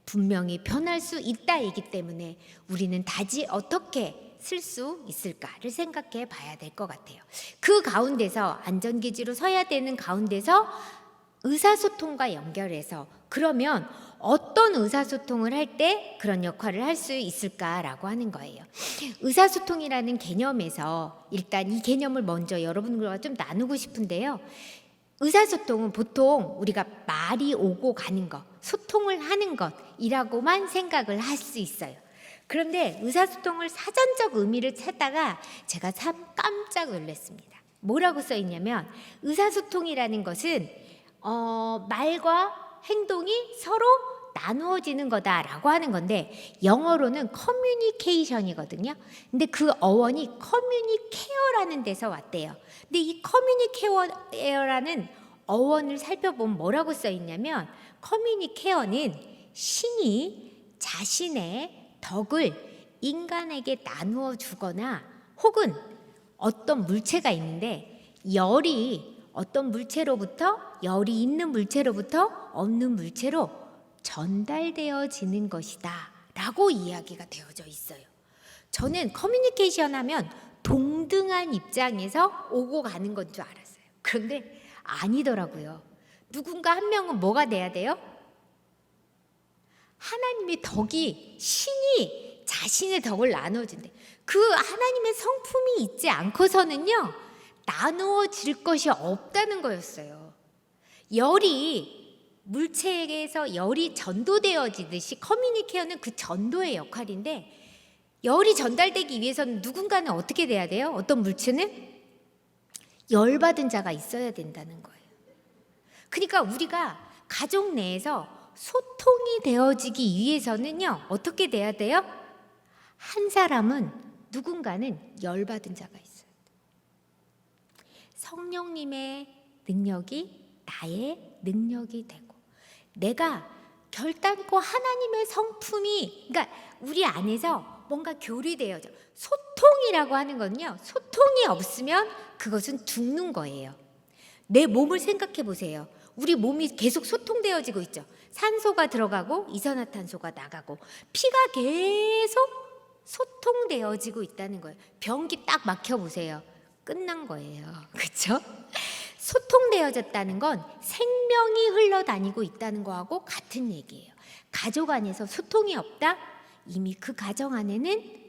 Speaker 1: 분명히 변할 수 있다이기 때문에 우리는 다시 어떻게 쓸 수 있을까를 생각해 봐야 될 것 같아요. 그 가운데서 안전기지로 서야 되는 가운데서 의사소통과 연결해서 그러면 어떤 의사소통을 할 때 그런 역할을 할 수 있을까라고 하는 거예요. 의사소통이라는 개념에서 일단 이 개념을 먼저 여러분들과 좀 나누고 싶은데요. 의사소통은 보통 우리가 말이 오고 가는 것, 소통을 하는 것이라고만 생각을 할 수 있어요. 그런데 의사소통을 사전적 의미를 찾다가 제가 참 깜짝 놀랐습니다. 뭐라고 써 있냐면 의사소통이라는 것은 말과 행동이 서로 나누어지는 거다라고 하는 건데 영어로는 커뮤니케이션이거든요. 근데 그 어원이 커뮤니케어라는 데서 왔대요. 근데 이 커뮤니케어라는 어원을 살펴보면 뭐라고 써 있냐면 커뮤니케어는 신이 자신의 덕을 인간에게 나누어 주거나 혹은 어떤 물체가 있는데 열이 어떤 물체로부터 열이 있는 물체로부터 없는 물체로 전달되어지는 것이다 라고 이야기가 되어져 있어요. 저는 커뮤니케이션 하면 동등한 입장에서 오고 가는 건 줄 알았어요. 그런데 아니더라고요. 누군가 한 명은 뭐가 돼야 돼요? 하나님의 덕이 신이 자신의 덕을 나눠준대. 그 하나님의 성품이 있지 않고서는요 나누어질 것이 없다는 거였어요. 열이 물체에게서 열이 전도되어지듯이 커뮤니케어는 그 전도의 역할인데 열이 전달되기 위해서는 누군가는 어떻게 돼야 돼요? 어떤 물체는 열받은 자가 있어야 된다는 거예요. 그러니까 우리가 가족 내에서 소통이 되어지기 위해서는요 어떻게 돼야 돼요? 한 사람은 누군가는 열받은 자가 있어요. 성령님의 능력이 나의 능력이 되고 내가 결단코 하나님의 성품이 그러니까 우리 안에서 뭔가 교류되어져. 소통이라고 하는 건요 소통이 없으면 그것은 죽는 거예요. 내 몸을 생각해 보세요. 우리 몸이 계속 소통되어지고 있죠. 산소가 들어가고 이산화탄소가 나가고 피가 계속 소통되어지고 있다는 거예요. 변기 딱 막혀 보세요. 끝난 거예요. 그렇죠? 소통되어졌다는 건 생명이 흘러다니고 있다는 거하고 같은 얘기예요. 가족 안에서 소통이 없다? 이미 그 가정 안에는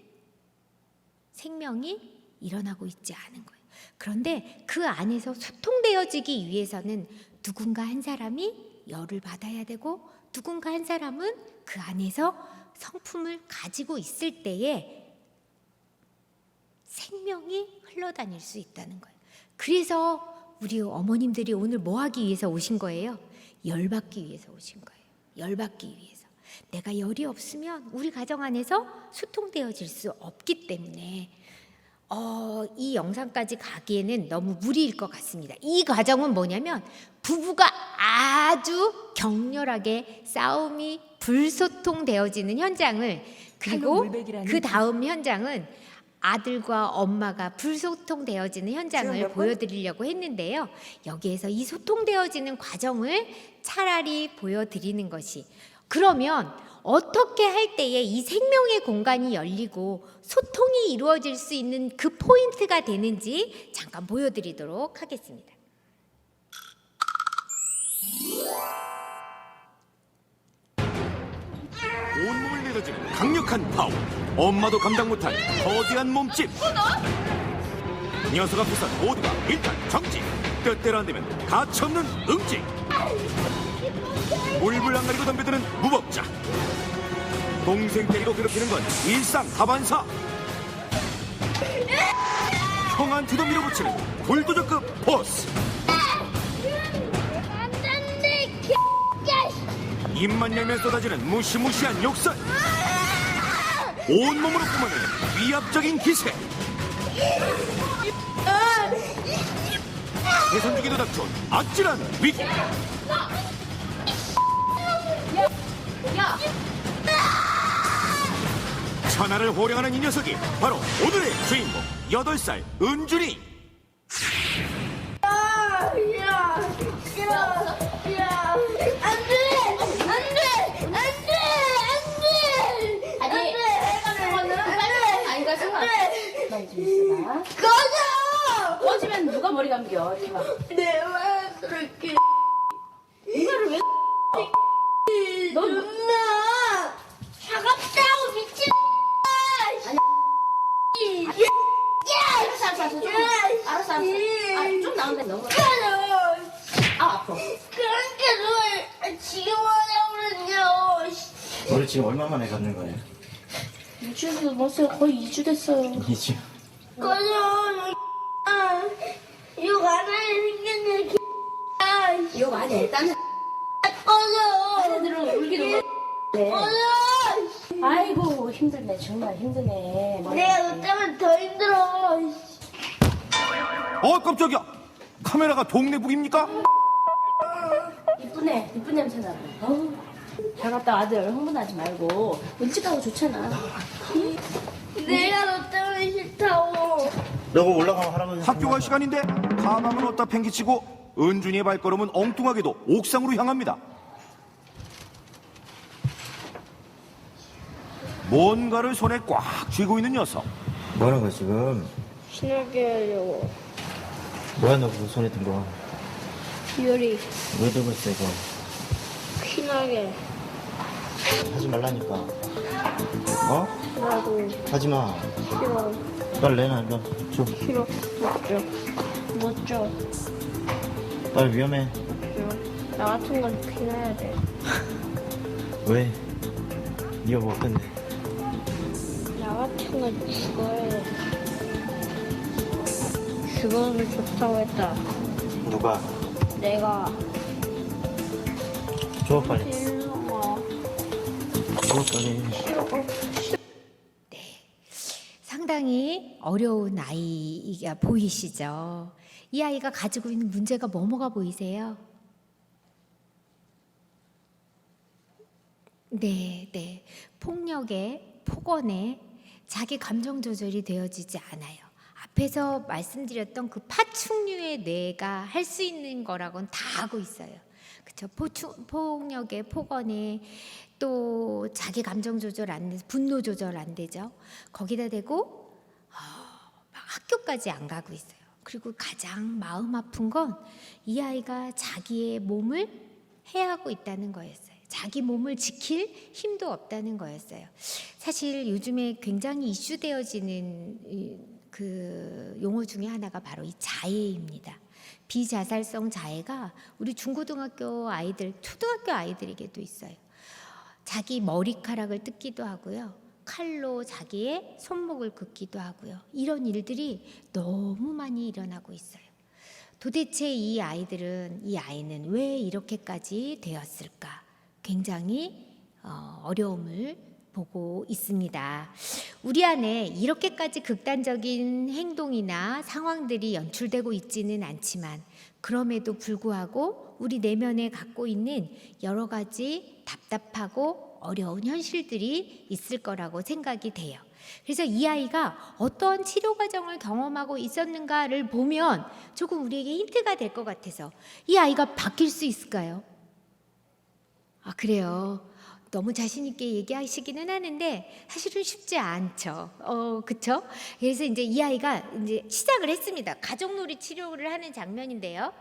Speaker 1: 생명이 일어나고 있지 않은 거예요. 그런데 그 안에서 소통되어지기 위해서는 누군가 한 사람이 열을 받아야 되고 누군가 한 사람은 그 안에서 성품을 가지고 있을 때에 생명이 흘러다닐 수 있다는 거예요. 그래서 우리 어머님들이 오늘 뭐 하기 위해서 오신 거예요? 열받기 위해서 오신 거예요. 열받기 위해서. 내가 열이 없으면 우리 가정 안에서 소통되어질 수 없기 때문에 이 영상까지 가기에는 너무 무리일 것 같습니다. 이 과정은 뭐냐면 부부가 아주 격렬하게 싸움이 불소통되어지는 현장을 그리고 그 다음 현장은 아들과 엄마가 불소통되어지는 현장을 보여드리려고 했는데요. 여기에서 이 소통되어지는 과정을 차라리 보여드리는 것이 그러면 어떻게 할 때에 이 생명의 공간이 열리고 소통이 이루어질 수 있는 그 포인트가 되는지 잠깐 보여드리도록 하겠습니다.
Speaker 3: 온몸을 내려지는 강력한 파워, 엄마도 감당 못할 거대한 몸집. 녀석 앞에서 모두가 일단 정지. 뜻대로 안 되면 가차없는 응징. 물불 안 가리고 덤벼드는 무법자. 동생 때리고 괴롭히는 건 일상 다반사. 형한 두도 밀어붙이는 불도저급 보스. 입만 열면 쏟아지는 무시무시한 욕설. 온몸으로 뿜어내는 위압적인 기세. 대선주기도 닥쳐온 아찔한 위기. 천하를 호령하는 이 녀석이 바로 오늘의 주인공 8살 은준이.
Speaker 4: 꺼지면 누가 머리 감겨?
Speaker 5: 내가 그렇게
Speaker 4: 이거를 왜? 너
Speaker 5: 누나 차갑다고 미친.
Speaker 4: 알았어. 좀 나온다 너무. 아파.
Speaker 5: 그렇게 널 지금 하려고 그랬냐고.
Speaker 6: 우리 지금 얼마 만에 갖는 거예요?
Speaker 4: 2주 넘었어요. 거의 2주 됐어요.
Speaker 6: 2주.
Speaker 5: 꺼져. 욕 안 하게 생겼네.
Speaker 4: 욕 안 해. 딴
Speaker 5: 꺼져.
Speaker 4: 애들은 울기도 해.
Speaker 5: 꺼져.
Speaker 4: 아이고 힘들네. 정말 힘드네.
Speaker 5: 내가 너 때문에 더 힘들어.
Speaker 3: 깜짝이야. 카메라가 동네북입니까?
Speaker 4: 이쁘네. 이쁜 냄새 나고. 잘 갔다 아들 흥분하지 말고 눈치가고 좋잖아.
Speaker 5: 내가 너 때문에 싫다고.
Speaker 6: 너가 올라가면 할아버지.
Speaker 3: 학교 갈 시간인데 가방을 어디다 팽개치고 은준이의 발걸음은 엉뚱하게도 옥상으로 향합니다. 뭔가를 손에 꽉 쥐고 있는 녀석.
Speaker 6: 뭐 하는 거야 지금?
Speaker 5: 신나게 하려고.
Speaker 6: 뭐야 너 그 손에 든 거?
Speaker 5: 유리
Speaker 6: 왜 들고 있어 이거?
Speaker 5: 신나게.
Speaker 6: 하지 말라니까. 어?
Speaker 5: 나도
Speaker 6: 하지 마.
Speaker 5: 싫어.
Speaker 6: 빨리 내놔 이거. 줘.
Speaker 5: 싫어. 못 줘.
Speaker 6: 빨리 위험해.
Speaker 5: 나 같은 건 피나야 돼.
Speaker 6: 왜? 네가 뭐 어떤데?
Speaker 5: 나 같은 건 죽어야 돼. 죽어도 좋다고 했다.
Speaker 6: 누가?
Speaker 5: 내가.
Speaker 6: 줘 빨리.
Speaker 5: 싫어.
Speaker 6: 줘 빨리.
Speaker 1: 상당히 어려운 아이가 보이시죠? 이 아이가 가지고 있는 문제가 뭐가 보이세요? 네. 폭력에, 폭언에 자기 감정 조절이 되어지지 않아요. 앞에서 말씀드렸던 그 파충류의 뇌가 할 수 있는 거라고는 다 하고 있어요. 그렇죠? 폭력에, 폭언에 또 자기 감정 조절 안 돼서 분노 조절 안 되죠. 거기다 대고 막 학교까지 안 가고 있어요. 그리고 가장 마음 아픈 건 이 아이가 자기의 몸을 해하고 있다는 거였어요. 자기 몸을 지킬 힘도 없다는 거였어요. 사실 요즘에 굉장히 이슈되어지는 그 용어 중에 하나가 바로 이 자해입니다. 비자살성 자해가 우리 중고등학교 아이들, 초등학교 아이들에게도 있어요. 자기 머리카락을 뜯기도 하고요. 칼로 자기의 손목을 긋기도 하고요. 이런 일들이 너무 많이 일어나고 있어요. 도대체 이 아이는 왜 이렇게까지 되었을까? 굉장히 어려움을 보고 있습니다. 우리 안에 이렇게까지 극단적인 행동이나 상황들이 연출되고 있지는 않지만 그럼에도 불구하고 우리 내면에 갖고 있는 여러 가지 답답하고 어려운 현실들이 있을 거라고 생각이 돼요. 그래서 이 아이가 어떠한 치료 과정을 경험하고 있었는가를 보면 조금 우리에게 힌트가 될 것 같아서 이 아이가 바뀔 수 있을까요? 그래요. 너무 자신 있게 얘기하시기는 하는데 사실은 쉽지 않죠. 그렇죠? 그래서 이제 이 아이가 이제 시작을 했습니다. 가족놀이 치료를 하는 장면인데요.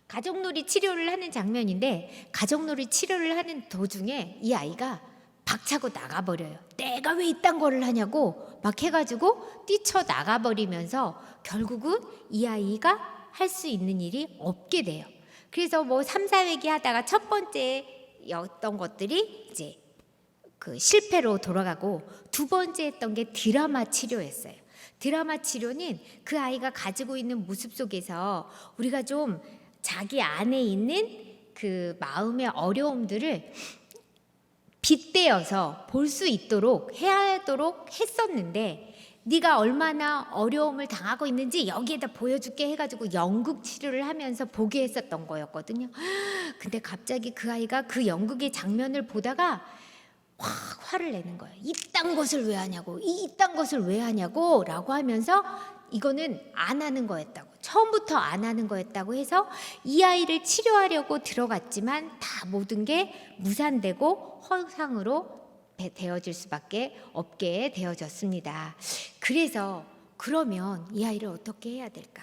Speaker 1: 가족놀이 치료를 하는 장면인데 가족놀이 치료를 하는 도중에 이 아이가 박차고 나가버려요. 내가 왜 이딴 거를 하냐고 막 해가지고 뛰쳐나가버리면서 결국은 이 아이가 할 수 있는 일이 없게 돼요. 그래서 뭐 3, 4회기 하다가 첫 번째였던 것들이 이제 그 실패로 돌아가고 두 번째 했던 게 드라마 치료였어요. 드라마 치료는 그 아이가 가지고 있는 모습 속에서 우리가 좀 자기 안에 있는 그 마음의 어려움들을 빗대어서 볼 수 있도록 하도록 했었는데, 네가 얼마나 어려움을 당하고 있는지 여기에다 보여줄게 해가지고 연극 치료를 하면서 보게 했었던 거였거든요. 근데 갑자기 그 아이가 그 연극의 장면을 보다가 확 화를 내는 거예요. 이딴 것을 왜 하냐고, 이딴 것을 왜 하냐고 라고 하면서 이거는 안 하는 거였다고, 처음부터 안 하는 거였다고 해서 이 아이를 치료하려고 들어갔지만 다 모든 게 무산되고 허상으로 되어질 수밖에 없게 되어졌습니다. 그래서 그러면 이 아이를 어떻게 해야 될까?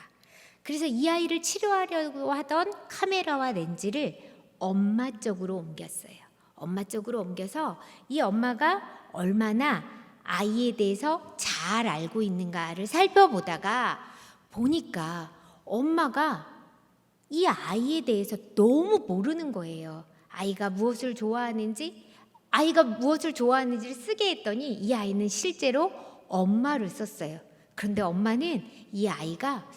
Speaker 1: 그래서 이 아이를 치료하려고 하던 카메라와 렌즈를 엄마 쪽으로 옮겼어요. 엄마 쪽으로 옮겨서 이 엄마가 얼마나 아이에 대해서 잘 알고 있는가를 살펴보다가 보니까 엄마가 이 아이에 대해서 너무 모르는 거예요. 아이가 무엇을 좋아하는지를 쓰게 했더니 이 아이는 실제로 엄마를 썼어요. 그런데 엄마는 이 아이가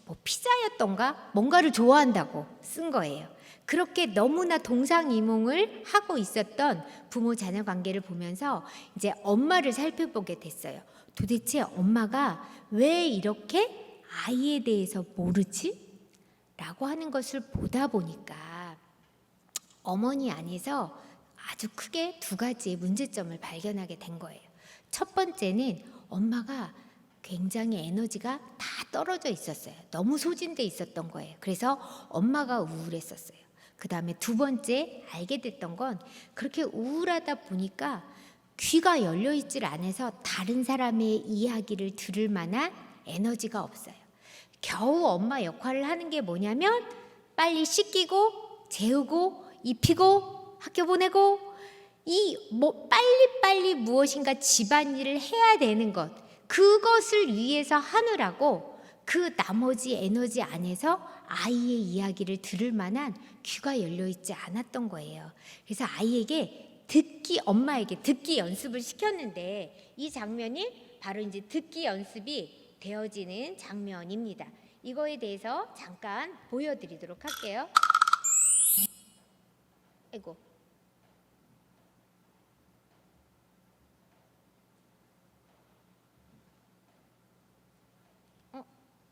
Speaker 1: 뭐 피자였던가 뭔가를 좋아한다고 쓴 거예요. 그렇게 너무나 동상이몽을 하고 있었던 부모 자녀 관계를 보면서 이제 엄마를 살펴보게 됐어요. 도대체 엄마가 왜 이렇게 아이에 대해서 모르지? 라고 하는 것을 보다 보니까 어머니 안에서 아주 크게 두 가지의 문제점을 발견하게 된 거예요. 첫 번째는 엄마가 굉장히 에너지가 다 떨어져 있었어요. 너무 소진돼 있었던 거예요. 그래서 엄마가 우울했었어요. 그 다음에 두 번째 알게 됐던 건 그렇게 우울하다 보니까 귀가 열려있질 않아서 다른 사람의 이야기를 들을 만한 에너지가 없어요. 겨우 엄마 역할을 하는 게 뭐냐면 빨리 씻기고 재우고 입히고 학교 보내고 빨리빨리 무엇인가 집안일을 해야 되는 것, 그것을 위해서 하느라고 그 나머지 에너지 안에서 아이의 이야기를 들을 만한 귀가 열려있지 않았던 거예요. 그래서 아이에게 엄마에게 듣기 연습을 시켰는데 이 장면이 바로 이제 듣기 연습이 되어지는 장면입니다. 이거에 대해서 잠깐 보여드리도록 할게요. 아이고.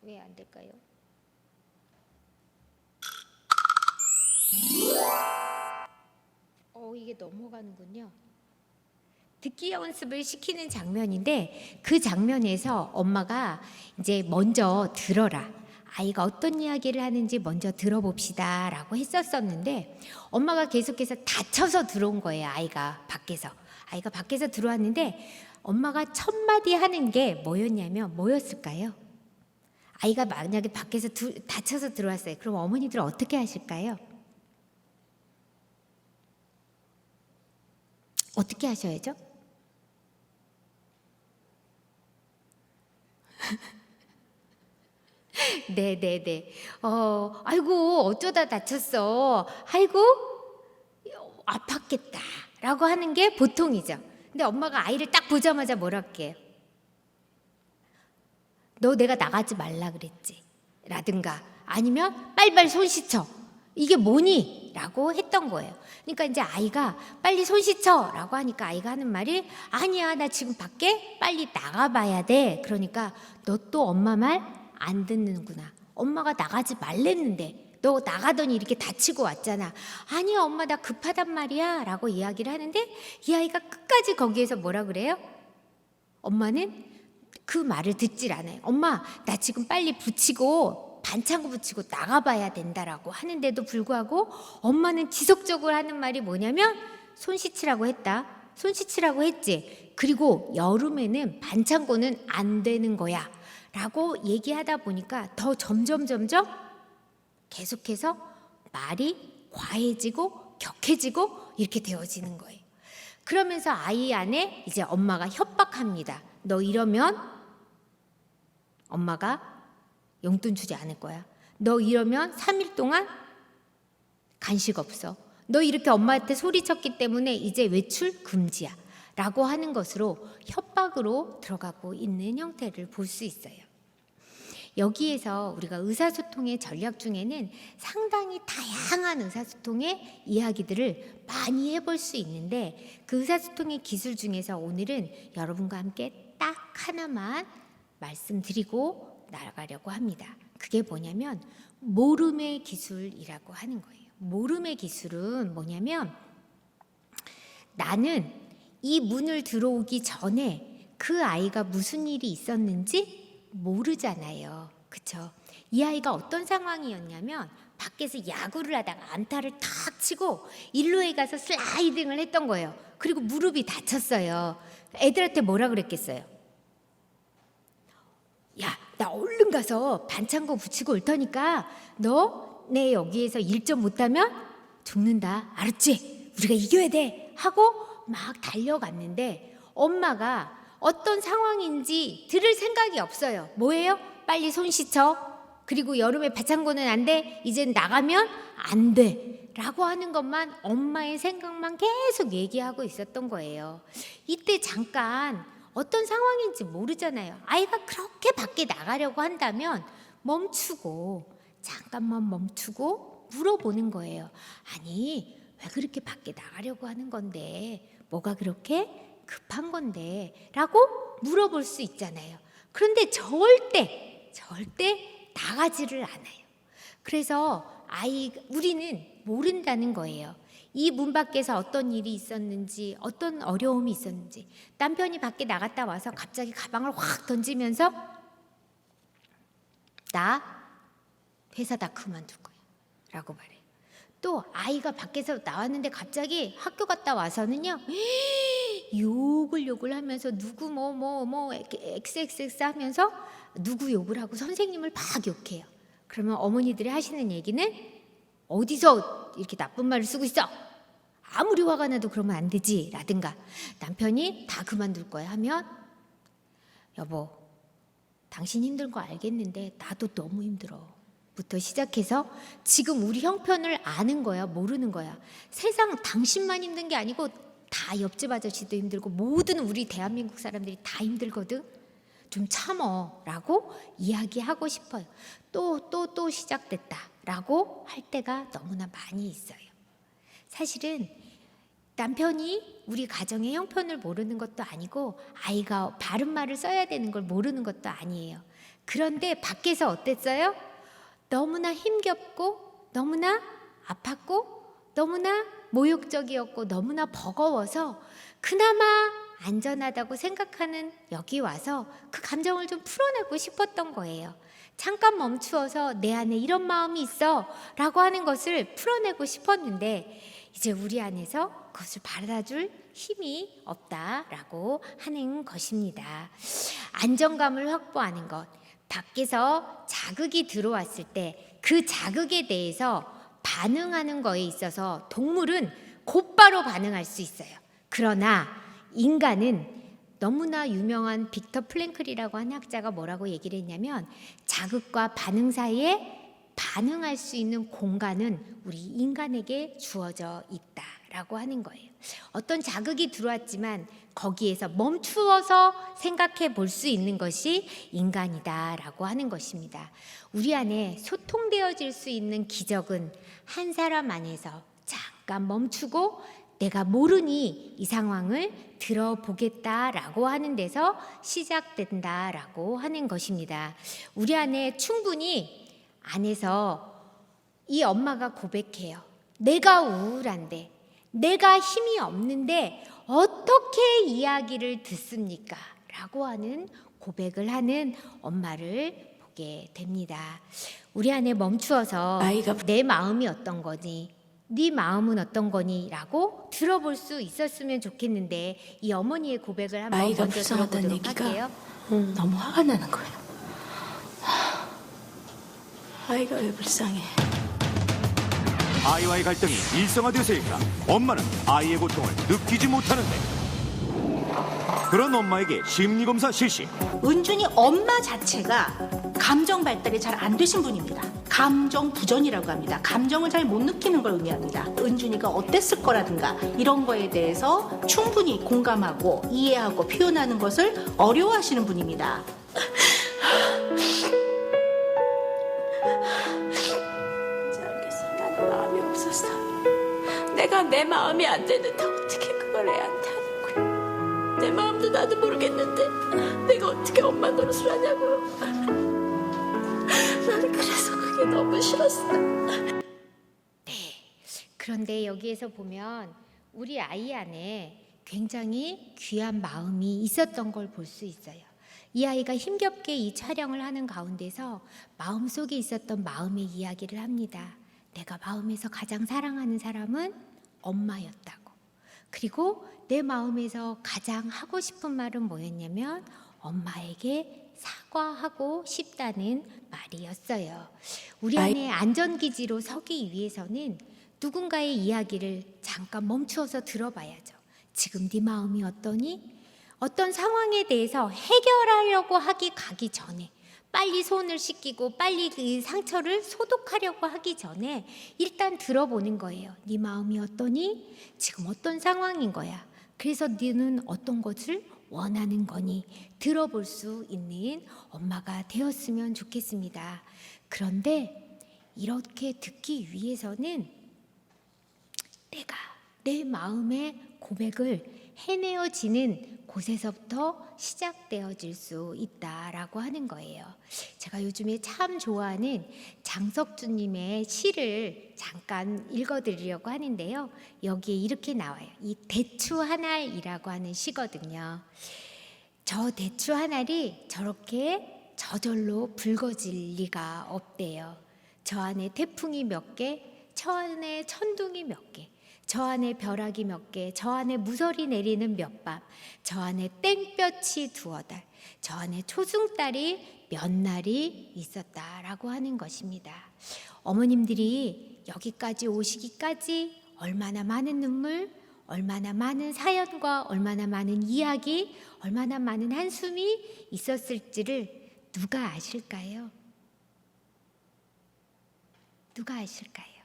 Speaker 1: 왜 안 될까요? 이게 넘어가는군요. 듣기 연습을 시키는 장면인데 그 장면에서 엄마가 이제 먼저 들어라. 아이가 어떤 이야기를 하는지 먼저 들어봅시다 라고 했었는데 엄마가 계속해서 다쳐서 들어온 거예요. 아이가 밖에서 들어왔는데 엄마가 첫 마디 하는 게 뭐였을까요? 아이가 만약에 밖에서 다쳐서 들어왔어요. 그럼 어머니들 어떻게 하실까요? 어떻게 하셔야죠? 네네네. 아이고 어쩌다 다쳤어. 아이고 아팠겠다 라고 하는 게 보통이죠. 근데 엄마가 아이를 딱 보자마자 뭐라 할게요? 너 내가 나가지 말라 그랬지 라든가 아니면 빨리빨리 손 씻어. 이게 뭐니? 라고 했던 거예요. 그러니까 이제 아이가 빨리 손 씻어 라고 하니까 아이가 하는 말이 아니야 나 지금 밖에 빨리 나가봐야 돼. 그러니까 너 또 엄마 말 안 듣는구나. 엄마가 나가지 말랬는데 너 나가더니 이렇게 다치고 왔잖아. 아니야 엄마 나 급하단 말이야 라고 이야기를 하는데 이 아이가 끝까지 거기에서 뭐라 그래요? 엄마는 그 말을 듣질 않아요. 엄마 나 지금 빨리 반창고 붙이고 나가봐야 된다라고 하는데도 불구하고 엄마는 지속적으로 하는 말이 뭐냐면 손 씻으라고 했다. 손 씻으라고 했지. 그리고 여름에는 반창고는 안 되는 거야 라고 얘기하다 보니까 더 점점 계속해서 말이 과해지고 격해지고 이렇게 되어지는 거예요. 그러면서 아이 안에 이제 엄마가 협박합니다. 너 이러면 엄마가 용돈 주지 않을 거야. 너 이러면 3일 동안 간식 없어. 너 이렇게 엄마한테 소리쳤기 때문에 이제 외출 금지야. 라고 하는 것으로 협박으로 들어가고 있는 형태를 볼 수 있어요. 여기에서 우리가 의사소통의 전략 중에는 상당히 다양한 의사소통의 이야기들을 많이 해볼 수 있는데 그 의사소통의 기술 중에서 오늘은 여러분과 함께 딱 하나만 말씀드리고 나가려고 합니다. 그게 뭐냐면 모름의 기술이라고 하는 거예요. 모름의 기술은 뭐냐면 나는 이 문을 들어오기 전에 그 아이가 무슨 일이 있었는지 모르잖아요. 그쵸? 이 아이가 어떤 상황이었냐면 밖에서 야구를 하다가 안타를 탁 치고 일루에 가서 슬라이딩을 했던 거예요. 그리고 무릎이 다쳤어요. 애들한테 뭐라 그랬겠어요? 야, 나 얼른 가서 반창고 붙이고 올 테니까 너 내 여기에서 1점 못하면 죽는다. 알았지? 우리가 이겨야 돼. 하고 막 달려갔는데 엄마가 어떤 상황인지 들을 생각이 없어요. 뭐예요? 빨리 손 씻어. 그리고 여름에 반창고는 안 돼. 이젠 나가면 안 돼. 라고 하는 것만 엄마의 생각만 계속 얘기하고 있었던 거예요. 이때 잠깐 어떤 상황인지 모르잖아요. 아이가 그렇게 밖에 나가려고 한다면 멈추고 잠깐만 멈추고 물어보는 거예요. 아니 왜 그렇게 밖에 나가려고 하는 건데 뭐가 그렇게 급한 건데 라고 물어볼 수 있잖아요. 그런데 절대 나가지를 않아요. 그래서 우리는 모른다는 거예요. 이 문 밖에서 어떤 일이 있었는지 어떤 어려움이 있었는지 남편이 밖에 나갔다 와서 갑자기 가방을 확 던지면서 나 회사 다 그만둘 거야 라고 말해요. 또 아이가 밖에서 나왔는데 갑자기 학교 갔다 와서는요 욕을 하면서 누구 뭐 XXX 하면서 누구 욕을 하고 선생님을 막 욕해요. 그러면 어머니들이 하시는 얘기는 어디서 이렇게 나쁜 말을 쓰고 있어? 아무리 화가 나도 그러면 안 되지 라든가 남편이 다 그만둘 거야 하면 여보 당신 힘든 거 알겠는데 나도 너무 힘들어 부터 시작해서 지금 우리 형편을 아는 거야 모르는 거야. 세상 당신만 힘든 게 아니고 다 옆집 아저씨도 힘들고 모든 우리 대한민국 사람들이 다 힘들거든. 좀 참어 라고 이야기하고 싶어요. 또 시작됐다 라고 할 때가 너무나 많이 있어요. 사실은 남편이 우리 가정의 형편을 모르는 것도 아니고 아이가 바른 말을 써야 되는 걸 모르는 것도 아니에요. 그런데 밖에서 어땠어요? 너무나 힘겹고 너무나 아팠고 너무나 모욕적이었고 너무나 버거워서 그나마 안전하다고 생각하는 여기 와서 그 감정을 좀 풀어내고 싶었던 거예요. 잠깐 멈추어서 내 안에 이런 마음이 있어 라고 하는 것을 풀어내고 싶었는데 이제 우리 안에서 그것을 받아줄 힘이 없다라고 하는 것입니다. 안정감을 확보하는 것. 밖에서 자극이 들어왔을 때 그 자극에 대해서 반응하는 거에 있어서 동물은 곧바로 반응할 수 있어요. 그러나 인간은 너무나 유명한 빅터 플랭클이라고 하는 학자가 뭐라고 얘기를 했냐면 자극과 반응 사이에 반응할 수 있는 공간은 우리 인간에게 주어져 있다라고 하는 거예요. 어떤 자극이 들어왔지만 거기에서 멈추어서 생각해 볼 수 있는 것이 인간이다라고 하는 것입니다. 우리 안에 소통되어질 수 있는 기적은 한 사람 안에서 잠깐 멈추고 내가 모르니 이 상황을 들어보겠다라고 하는 데서 시작된다라고 하는 것입니다. 우리 안에 충분히 안에서 이 엄마가 고백해요. 내가 우울한데 내가 힘이 없는데 어떻게 이야기를 듣습니까? 라고 하는 고백을 하는 엄마를 보게 됩니다. 우리 안에 멈추어서 내 마음이 어떤 거니? 네 마음은 어떤 거니? 라고 들어볼 수 있었으면 좋겠는데 이 어머니의 고백을 한번
Speaker 4: 아이가
Speaker 1: 먼저
Speaker 4: 불쌍하다는
Speaker 1: 들어보도록
Speaker 4: 얘기가
Speaker 1: 할게요.
Speaker 4: 너무 화가 나는 거예요. 아이가 왜 불쌍해?
Speaker 3: 아이와의 갈등이 일상화되어서일까 엄마는 아이의 고통을 느끼지 못하는데 그런 엄마에게 심리검사 실시.
Speaker 7: 은준이 엄마 자체가 감정 발달이 잘 안 되신 분입니다. 감정 부전이라고 합니다. 감정을 잘 못 느끼는 걸 의미합니다. 은준이가 어땠을 거라든가 이런 거에 대해서 충분히 공감하고 이해하고 표현하는 것을 어려워하시는 분입니다.
Speaker 4: 이제 알겠어. 나는 마음이 없었어. 내가 내 마음이 안 되는데 어떻게 그걸 애한테 하는 거야. 내 마음도 나도 모르겠는데 내가 어떻게 엄마 노릇을 하냐고. 나는 그래서 그게 너무 싫었어.
Speaker 1: 그런데 여기에서 보면 우리 아이 안에 굉장히 귀한 마음이 있었던 걸 볼 수 있어요. 이 아이가 힘겹게 이 촬영을 하는 가운데서 마음속에 있었던 마음의 이야기를 합니다. 내가 마음에서 가장 사랑하는 사람은 엄마였다고. 그리고 내 마음에서 가장 하고 싶은 말은 뭐였냐면 엄마에게 사과하고 싶다는 말이었어요. 우리 안에 안전기지로 서기 위해서는 누군가의 이야기를 잠깐 멈추어서 들어봐야죠. 지금 네 마음이 어떠니? 어떤 상황에 대해서 해결하려고 가기 전에 빨리 손을 씻기고 빨리 그 상처를 소독하려고 하기 전에 일단 들어보는 거예요. 네 마음이 어떠니? 지금 어떤 상황인 거야? 그래서 너는 어떤 것을 원하는 거니? 들어볼 수 있는 엄마가 되었으면 좋겠습니다. 그런데 이렇게 듣기 위해서는 내가 내 마음의 고백을 해내어지는 곳에서부터 시작되어질 수 있다라고 하는 거예요. 제가 요즘에 참 좋아하는 장석주님의 시를 잠깐 읽어드리려고 하는데요. 여기에 이렇게 나와요. 이 대추 한 알이라고 하는 시거든요. 저 대추 한 알이 저렇게 저절로 붉어질 리가 없대요. 저 안에 태풍이 몇 개, 저 안에 천둥이 몇 개, 저 안에 벼락이 몇 개, 저 안에 무설이 내리는 몇 밤, 저 안에 땡볕이 두어 달, 저 안에 초승달이 몇 날이 있었다라고 하는 것입니다. 어머님들이 여기까지 오시기까지 얼마나 많은 눈물, 얼마나 많은 사연과 얼마나 많은 이야기, 얼마나 많은 한숨이 있었을지를 누가 아실까요? 누가 아실까요?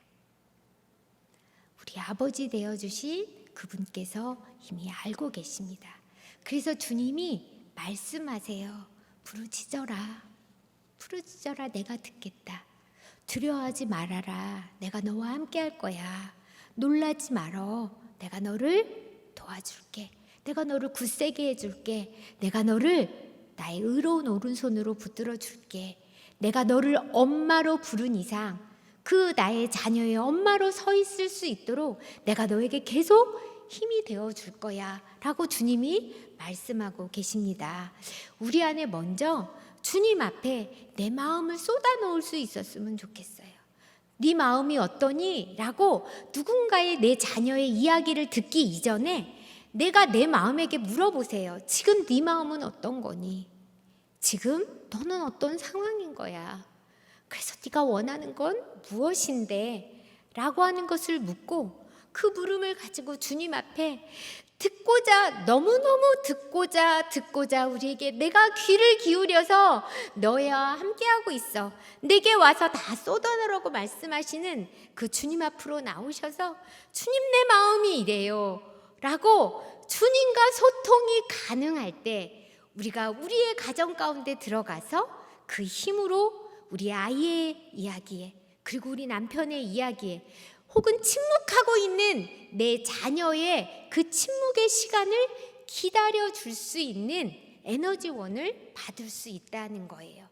Speaker 1: 우리 아버지 되어주신 그분께서 이미 알고 계십니다. 그래서 주님이 말씀하세요. 부르짖어라. 부르짖어라. 내가 듣겠다. 두려워하지 말아라. 내가 너와 함께 할 거야. 놀라지 말어. 내가 너를 도와줄게. 내가 너를 굳세게 해줄게. 내가 너를 나의 의로운 오른손으로 붙들어 줄게. 내가 너를 엄마로 부른 이상 그 나의 자녀의 엄마로 서 있을 수 있도록 내가 너에게 계속 힘이 되어 줄 거야 라고 주님이 말씀하고 계십니다. 우리 안에 먼저 주님 앞에 내 마음을 쏟아 놓을 수 있었으면 좋겠어요. 네 마음이 어떠니? 라고 누군가의 내 자녀의 이야기를 듣기 이전에 내가 내 마음에게 물어보세요. 지금 네 마음은 어떤 거니? 지금 너는 어떤 상황인 거야? 그래서 네가 원하는 건 무엇인데? 라고 하는 것을 묻고 그 물음을 가지고 주님 앞에 듣고자 너무너무 듣고자 우리에게 내가 귀를 기울여서 너와 함께하고 있어. 내게 와서 다 쏟아내라고 말씀하시는 그 주님 앞으로 나오셔서 주님 내 마음이 이래요. 라고 주님과 소통이 가능할 때 우리가 우리의 가정 가운데 들어가서 그 힘으로 우리 아이의 이야기에 그리고 우리 남편의 이야기에 혹은 침묵하고 있는 내 자녀의 그 침묵의 시간을 기다려줄 수 있는 에너지원을 받을 수 있다는 거예요.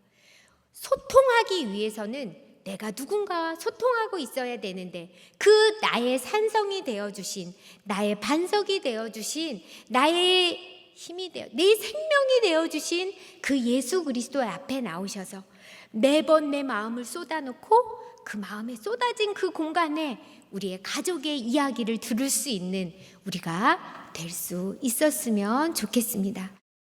Speaker 1: 소통하기 위해서는 내가 누군가와 소통하고 있어야 되는데 그 나의 산성이 되어주신 나의 반석이 되어주신 나의 힘이 되어 내 생명이 되어주신 그 예수 그리스도 앞에 나오셔서 매번 내 마음을 쏟아놓고 그 마음에 쏟아진 그 공간에 우리의 가족의 이야기를 들을 수 있는 우리가 될 수 있었으면 좋겠습니다.